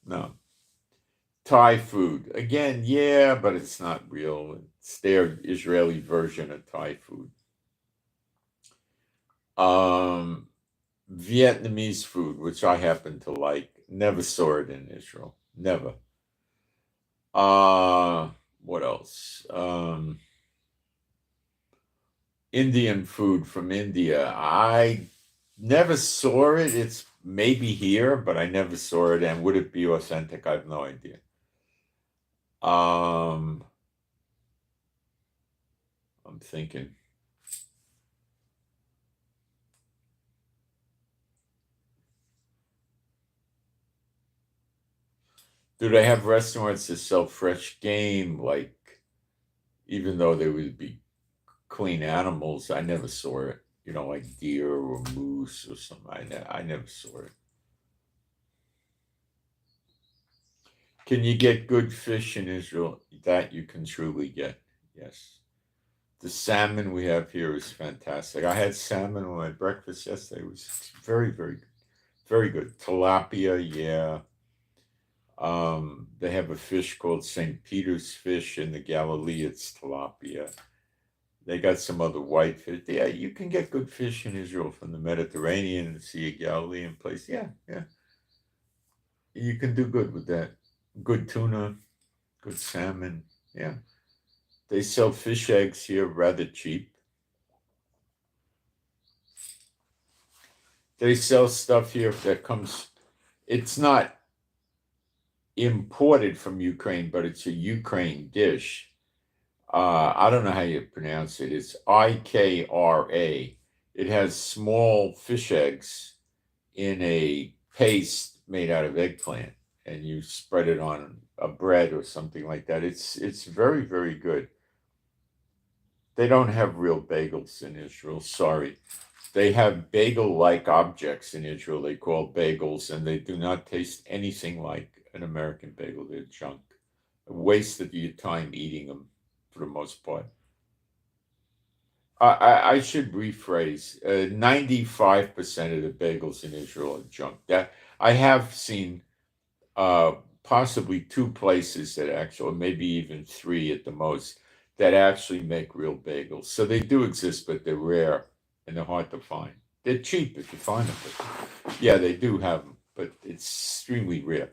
Speaker 1: No. Thai food. Again, yeah, but it's not real. It's their Israeli version of Thai food. Um, Vietnamese food, which I happen to like. Never saw it in Israel. Never. Uh, what else? Indian food from India. I never saw it. It's maybe here, but I never saw it. And would it be authentic? I have no idea. Um, I'm thinking. Do they have restaurants that sell fresh game? Like, even though they would be clean animals, I never saw it. like deer or moose or something. I never saw it. Can you get good fish in Israel? That you can truly get. Yes. The salmon we have here is fantastic. I had salmon on my breakfast yesterday. It was very, very good. Very good. Tilapia, yeah. They have a fish called St. Peter's fish in the Galilee. It's tilapia. They got some other white fish. Yeah, you can get good fish in Israel from the Mediterranean, the Sea of Galilee, and place. Yeah, yeah. You can do good with that. Good tuna, good salmon. Yeah. They sell fish eggs here rather cheap. They sell stuff here that comes, it's not imported from Ukraine, but it's a Ukraine dish. I don't know how you pronounce it. It's Ikra. It has small fish eggs in a paste made out of eggplant, and you spread it on a bread or something like that. It's very, very good. They don't have real bagels in Israel. Sorry. They have bagel-like objects in Israel they call bagels, and they do not taste anything like an American bagel. They're junk. A waste of your time eating them for the most part. I should rephrase. 95% of the bagels in Israel are junk. That I have seen possibly two places that actually, maybe even three at the most, that actually make real bagels. So they do exist, but they're rare and they're hard to find. They're cheap if you find them. But yeah, they do have them, but it's extremely rare.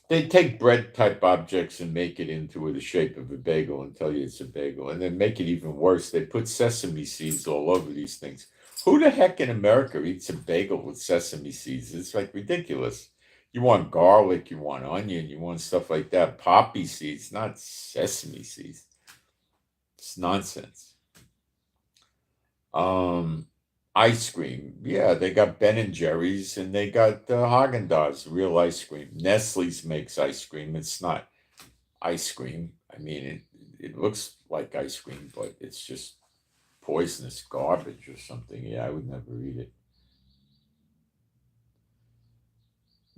Speaker 1: They take bread type objects and make it into the shape of a bagel and tell you it's a bagel. And then make it even worse. They put sesame seeds all over these things. Who the heck in America eats a bagel with sesame seeds? It's like ridiculous. You want garlic, you want onion, you want stuff like that. Poppy seeds, not sesame seeds. It's nonsense. Ice cream. Yeah, they got Ben and Jerry's and they got Haagen-Dazs, real ice cream. Nestle's makes ice cream. It's not ice cream. I mean, it looks like ice cream, but it's just poisonous garbage or something. Yeah, I would never eat it.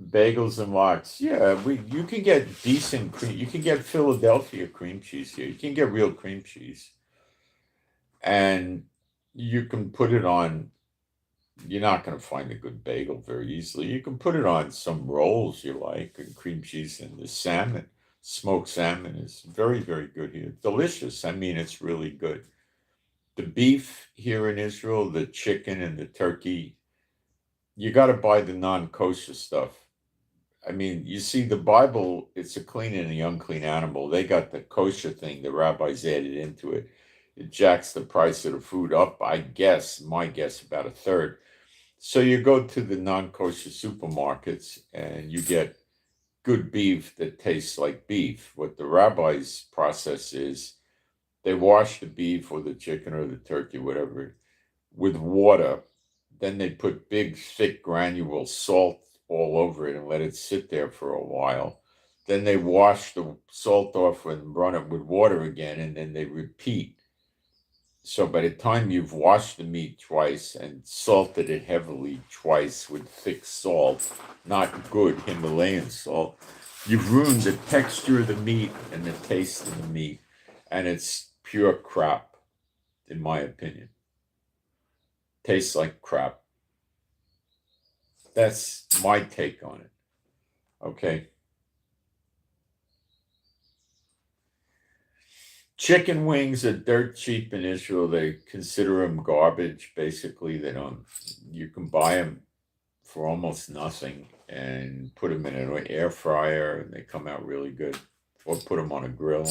Speaker 1: Bagels and lox. Yeah, you can get decent cream. You can get Philadelphia cream cheese here. You can get real cream cheese, and you can put it on. You're not going to find a good bagel very easily. You can put it on some rolls you like, and cream cheese and the salmon. Smoked salmon is very, very good here. Delicious. I mean, it's really good. The beef here in Israel, the chicken and the turkey, you got to buy the non-kosher stuff. I mean, you see, the Bible, it's a clean and the unclean animal. They got the kosher thing the rabbis added into it. It jacks the price of the food up, I guess, my guess, about a third. So you go to the non-kosher supermarkets and you get good beef that tastes like beef. What the rabbis process is they wash the beef or the chicken or the turkey, whatever, with water. Then they put big, thick granule salt all over it and let it sit there for a while. Then they wash the salt off and run it with water again, and then they repeat. So by the time you've washed the meat twice and salted it heavily twice with thick salt, not good Himalayan salt, you've ruined the texture of the meat and the taste of the meat. And it's pure crap, in my opinion. Tastes like crap. That's my take on it. Okay. Chicken wings are dirt cheap in Israel. They consider them garbage. Basically, they don't. You can buy them for almost nothing and put them in an air fryer, and they come out really good. Or put them on a grill.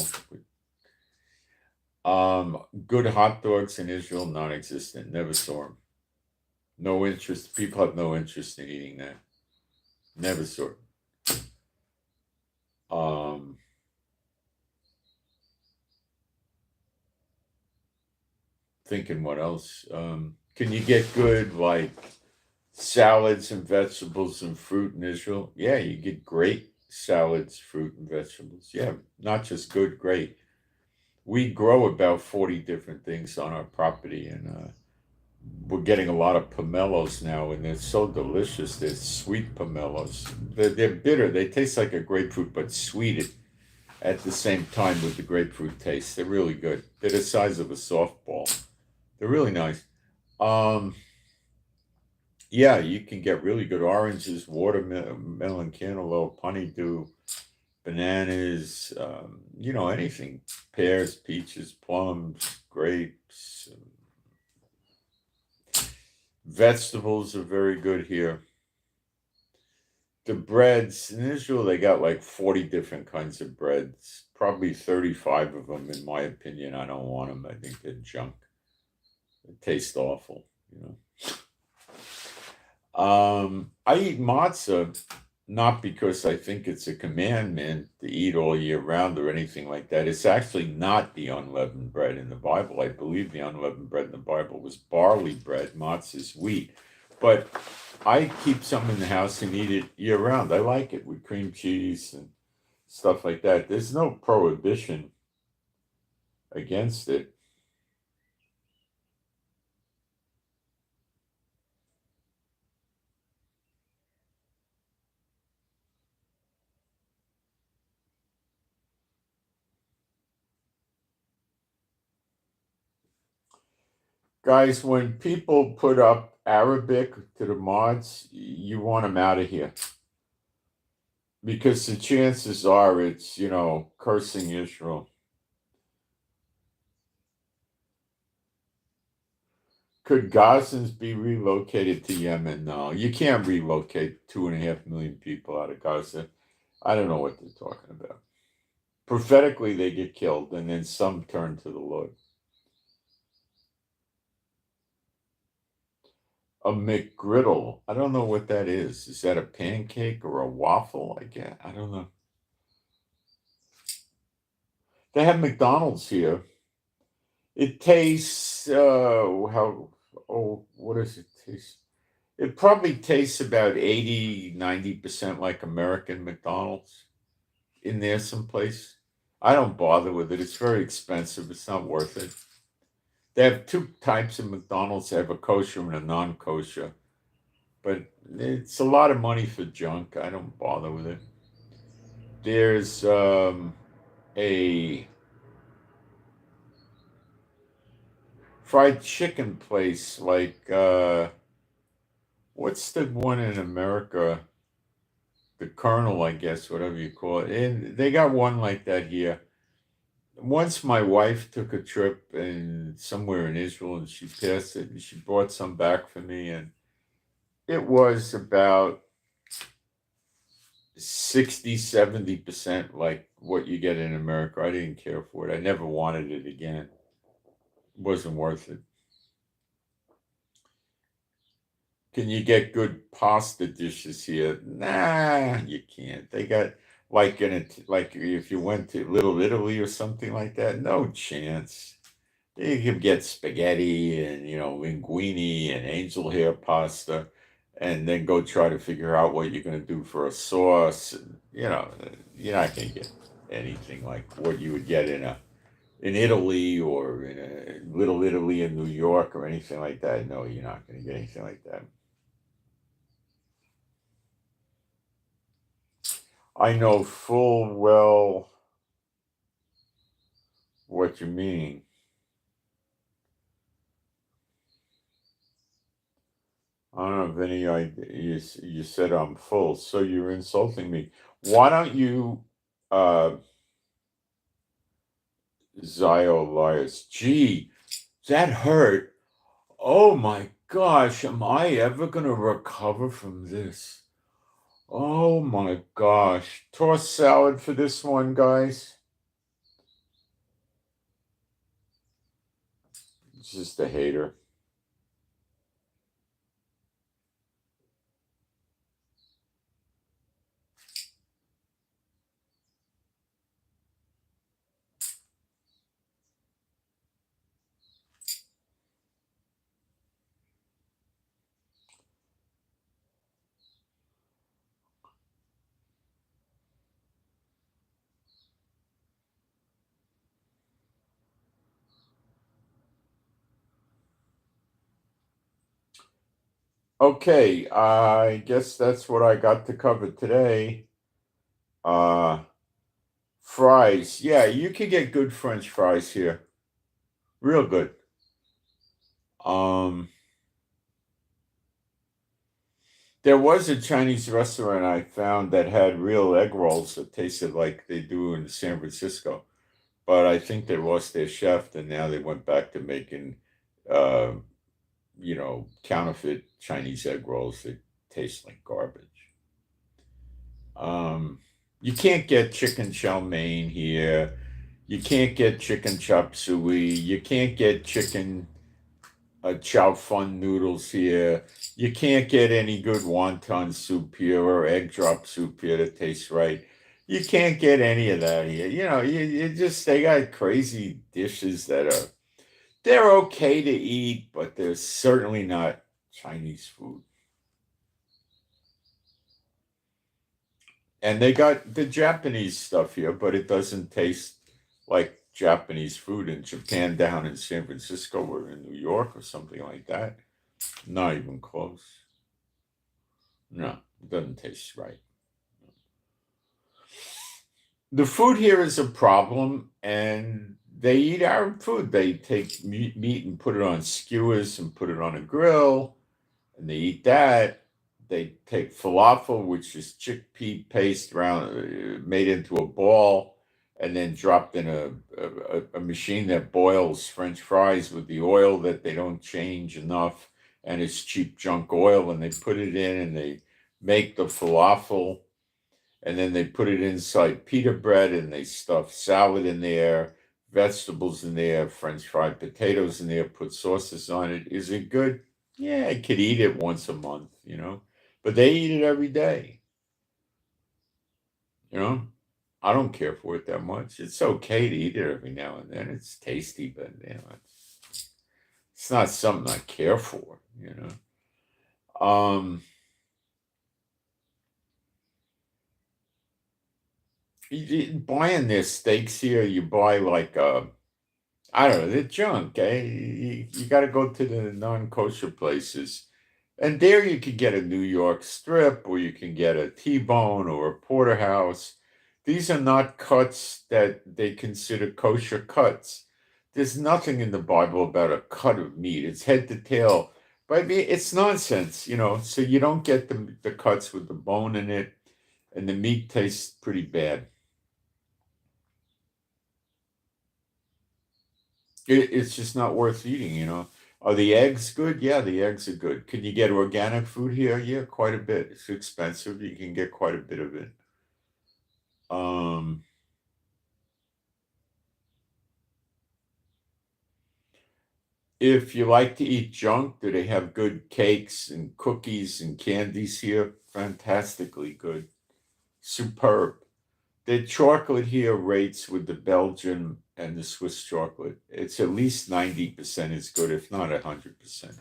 Speaker 1: Good hot dogs in Israel, non-existent. Never saw them. No interest. People have no interest in eating that. Never saw it. Um, Thinking what else? Can you get good like salads and vegetables and fruit in Israel? Yeah, you get great salads, fruit, and vegetables. Yeah, not just good, great. We grow about 40 different things on our property, and we're getting a lot of pomelos now, and they're so delicious. They're sweet pomelos. They're bitter. They taste like a grapefruit, but sweet at the same time with the grapefruit taste. They're really good. They're the size of a softball. They're really nice. Um, yeah, you can get really good oranges, watermelon, cantaloupe, honeydew, bananas, anything. Pears, peaches, plums, grapes. Vegetables are very good here. The breads, in Israel, they got like 40 different kinds of breads, probably 35 of them, in my opinion. I don't want them. I think they're junk. They taste awful, you know. I eat matzah not because I think it's a commandment to eat all year round or anything like that. It's actually not the unleavened bread in the Bible. I believe the unleavened bread in the Bible was barley bread. Matzah is wheat. But I keep some in the house and eat it year round. I like it with cream cheese and stuff like that. There's no prohibition against it. Guys, when people put up Arabic to the mods, you want them out of here. Because the chances are it's, cursing Israel. Could Gazans be relocated to Yemen? No, you can't relocate 2.5 million people out of Gaza. I don't know what they're talking about. Prophetically, they get killed, and then some turn to the Lord. A McGriddle. I don't know what that is. Is that a pancake or a waffle? I guess. I don't know. They have McDonald's here. It tastes, what does it taste? It probably tastes about 80, 90% like American McDonald's in there someplace. I don't bother with it. It's very expensive. It's not worth it. They have two types of McDonald's. They have a kosher and a non-kosher. But it's a lot of money for junk. I don't bother with it. There's a fried chicken place like what's the one in America? The Colonel, I guess, whatever you call it. And they got one like that here. Once my wife took a trip in somewhere in Israel and she passed it and she brought some back for me, and it was about 60, 70% like what you get in America. I didn't care for it. I never wanted it again. It wasn't worth it. Can you get good pasta dishes here? Nah, you can't. They got like if you went to Little Italy or something like that, no chance. You can get spaghetti and linguine and angel hair pasta, and then go try to figure out what you're going to do for a sauce. And, you're not going to get anything like what you would get in Italy or in a Little Italy in New York or anything like that. No, you're not going to get anything like that. I know full well what you mean. I don't have any idea. You said I'm full, so you're insulting me. Why don't you, uh, Ziolias? Gee, that hurt. Oh my gosh, am I ever going to recover from this? Oh my gosh. Toss salad for this one, guys. It's just a hater. Okay, I guess that's what I got to cover today. Uh, Fries. Yeah, you can get good French fries here. Real good. Um, there was a Chinese restaurant I found that had real egg rolls that tasted like they do in San Francisco. But I think they lost their chef and now they went back to making, uh, counterfeit Chinese egg rolls that taste like garbage. Um, you can't get chicken chow mein here. You can't get chicken chop suey. You can't get chicken chow fun noodles here. You can't get any good wonton soup here or egg drop soup here that tastes right. You can't get any of that here. You just they got crazy dishes that they're okay to eat, but they're certainly not Chinese food. And they got the Japanese stuff here, but it doesn't taste like Japanese food in Japan down in San Francisco or in New York or something like that. Not even close. No, it doesn't taste right. The food here is a problem, and they eat Arab food. They take meat and put it on skewers and put it on a grill, and they eat that. They take falafel, which is chickpea paste made into a ball, and then dropped in a machine that boils French fries with the oil that they don't change enough, and it's cheap junk oil, and they put it in and they make the falafel, and then they put it inside pita bread, and they stuff salad in there, vegetables in there, French fried potatoes in there, put sauces on it. Is it good? Yeah, I could eat it once a month. But they eat it every day, you know. I don't care for it that much. It's okay to eat it every now and then. It's tasty, but it's not something I care for. Buying their steaks here, you buy like I don't know, they're junk, eh? You got to go to the non-kosher places. And there you can get a New York strip, or you can get a T-bone or a porterhouse. These are not cuts that they consider kosher cuts. There's nothing in the Bible about a cut of meat. It's head to tail. But I mean, it's nonsense. So you don't get the cuts with the bone in it, and the meat tastes pretty bad. It's just not worth eating. Are the eggs good? Yeah, the eggs are good. Can you get organic food here? Yeah, quite a bit. It's expensive. You can get quite a bit of it. Um, if you like to eat junk, do they have good cakes and cookies and candies here? Fantastically good. Superb. The chocolate here rates with the Belgian and the Swiss chocolate. It's at least 90% as good, if not 100%.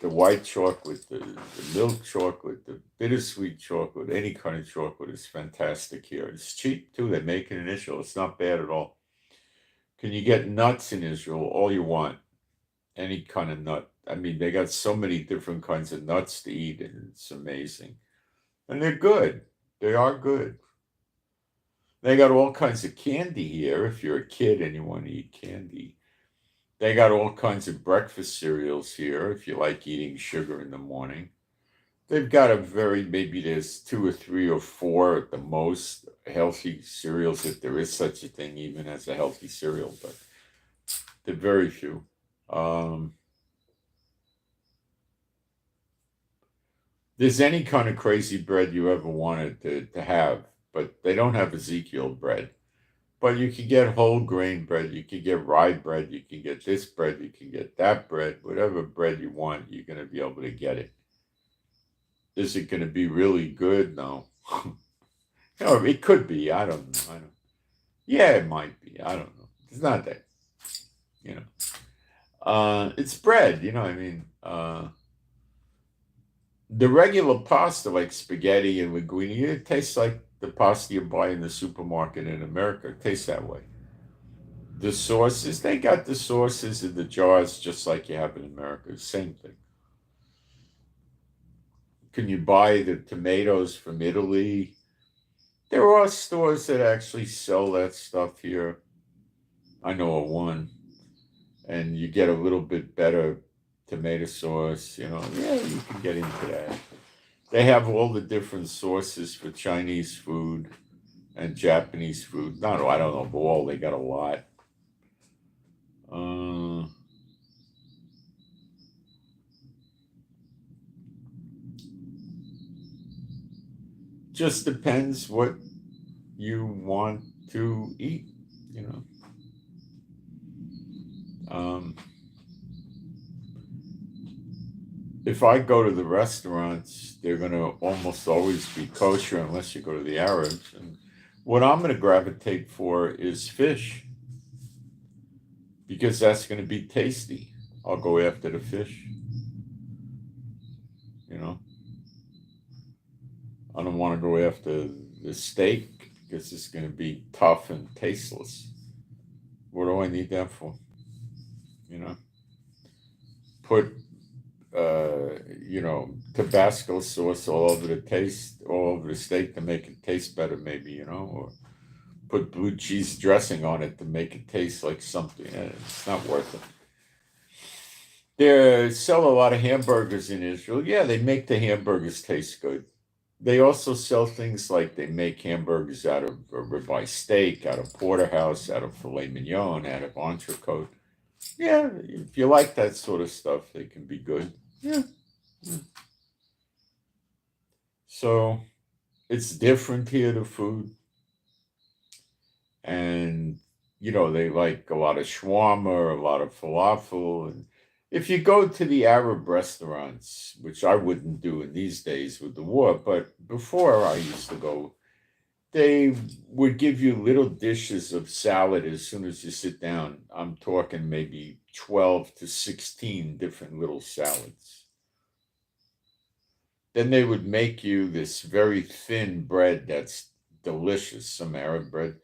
Speaker 1: The white chocolate, the milk chocolate, the bittersweet chocolate, any kind of chocolate is fantastic here. It's cheap too. They make it in Israel. It's not bad at all. Can you get nuts in Israel? All you want. Any kind of nut. I mean, they got so many different kinds of nuts to eat, and it's amazing. And they're good. They are good. They got all kinds of candy here if you're a kid and you want to eat candy. They got all kinds of breakfast cereals here if you like eating sugar in the morning. They've got maybe there's two or three or four at the most healthy cereals, if there is such a thing, even as a healthy cereal, but they're very few. Um, there's any kind of crazy bread you ever wanted to have, but they don't have Ezekiel bread. But you can get whole grain bread, you can get rye bread, you can get this bread, you can get that bread, whatever bread you want, you're going to be able to get it. Is it going to be really good? No. No, it could be. I don't know. I don't. Yeah, it might be. I don't know. It's not that. You know. It's bread. I mean, the regular pasta like spaghetti and linguine, it tastes like the pasta you buy in the supermarket in America. It tastes that way. The sauces, they got the sauces in the jars just like you have in America. Same thing. can you buy the tomatoes from Italy? There are stores that actually sell that stuff here. I know of one, and you get a little bit better tomato sauce. Yeah, you can get into that. They have all the different sources for Chinese food and Japanese food. Not, I don't know, but all they got a lot. Just depends what you want to eat. If I go to the restaurants, they're going to almost always be kosher unless you go to the Arabs. And what I'm going to gravitate for is fish because that's going to be tasty. I'll go after the fish. I don't want to go after the steak because it's going to be tough and tasteless. What do I need that for? Put Tabasco sauce all over the steak to make it taste better, maybe, or put blue cheese dressing on it to make it taste like something. It's not worth it. They sell a lot of hamburgers in Israel. Yeah, they make the hamburgers taste good. They also sell things like they make hamburgers out of a ribeye steak, out of porterhouse, out of filet mignon, out of entrecote. Yeah, if you like that sort of stuff, they can be good. Yeah. So it's different here, the food. And, they like a lot of shawarma, a lot of falafel. And if you go to the Arab restaurants, which I wouldn't do in these days with the war, but before I used to go, they would give you little dishes of salad as soon as you sit down. I'm talking maybe 12 to 16 different little salads. Then they would make you this very thin bread that's delicious, some Arab bread,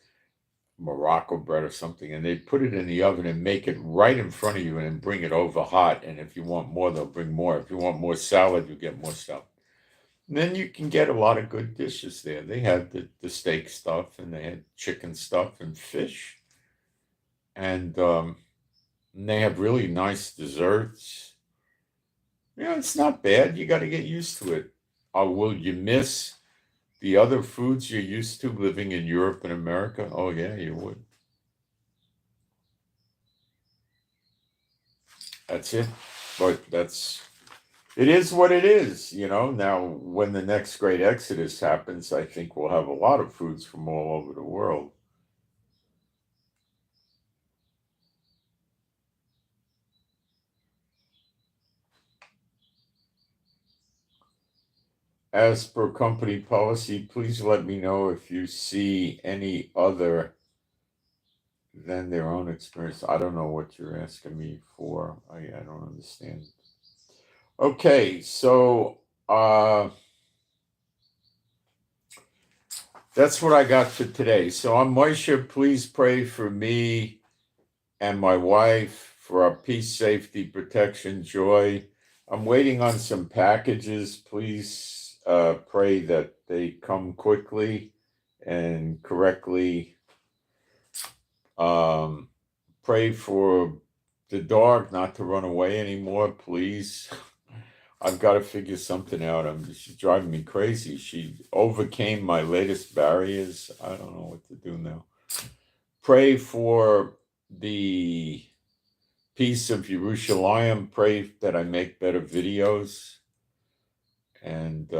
Speaker 1: Morocco bread or something, and they put it in the oven and make it right in front of you and then bring it over hot. And if you want more, they'll bring more. If you want more salad, you get more salad. And then you can get a lot of good dishes there. They had the steak stuff, and they had chicken stuff and fish. And they have really nice desserts. It's not bad. You got to get used to it. Will you miss the other foods you're used to living in Europe and America? Oh, yeah, you would. That's it. But it is what it is, Now, when the next great exodus happens, I think we'll have a lot of foods from all over the world. As per company policy, please let me know if you see any other than their own experience. I don't know what you're asking me for. I don't understand. Okay, so that's what I got for today. So I'm Moshe. Please pray for me and my wife for our peace, safety, protection, joy. I'm waiting on some packages. Please pray that they come quickly and correctly. Pray for the dog not to run away anymore, please. I've got to figure something out. She's driving me crazy. She overcame my latest barriers. I don't know what to do now. Pray for the peace of Jerusalem. Pray that I make better videos. And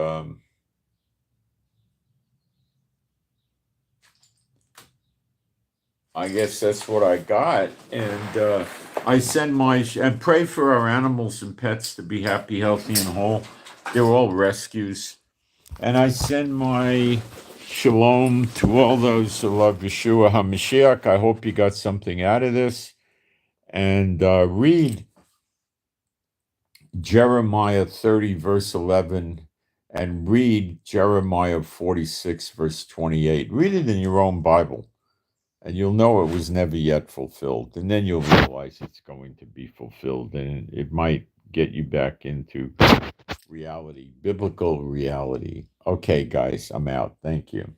Speaker 1: I guess that's what I got. And I send and pray for our animals and pets to be happy, healthy, and whole. They're all rescues. And I send my shalom to all those who love Yeshua HaMashiach. I hope you got something out of this. And read Jeremiah 30, verse 11, and read Jeremiah 46, verse 28. Read it in your own Bible, and you'll know it was never yet fulfilled. And then you'll realize it's going to be fulfilled, and it might get you back into reality, biblical reality. Okay, guys, I'm out. Thank you.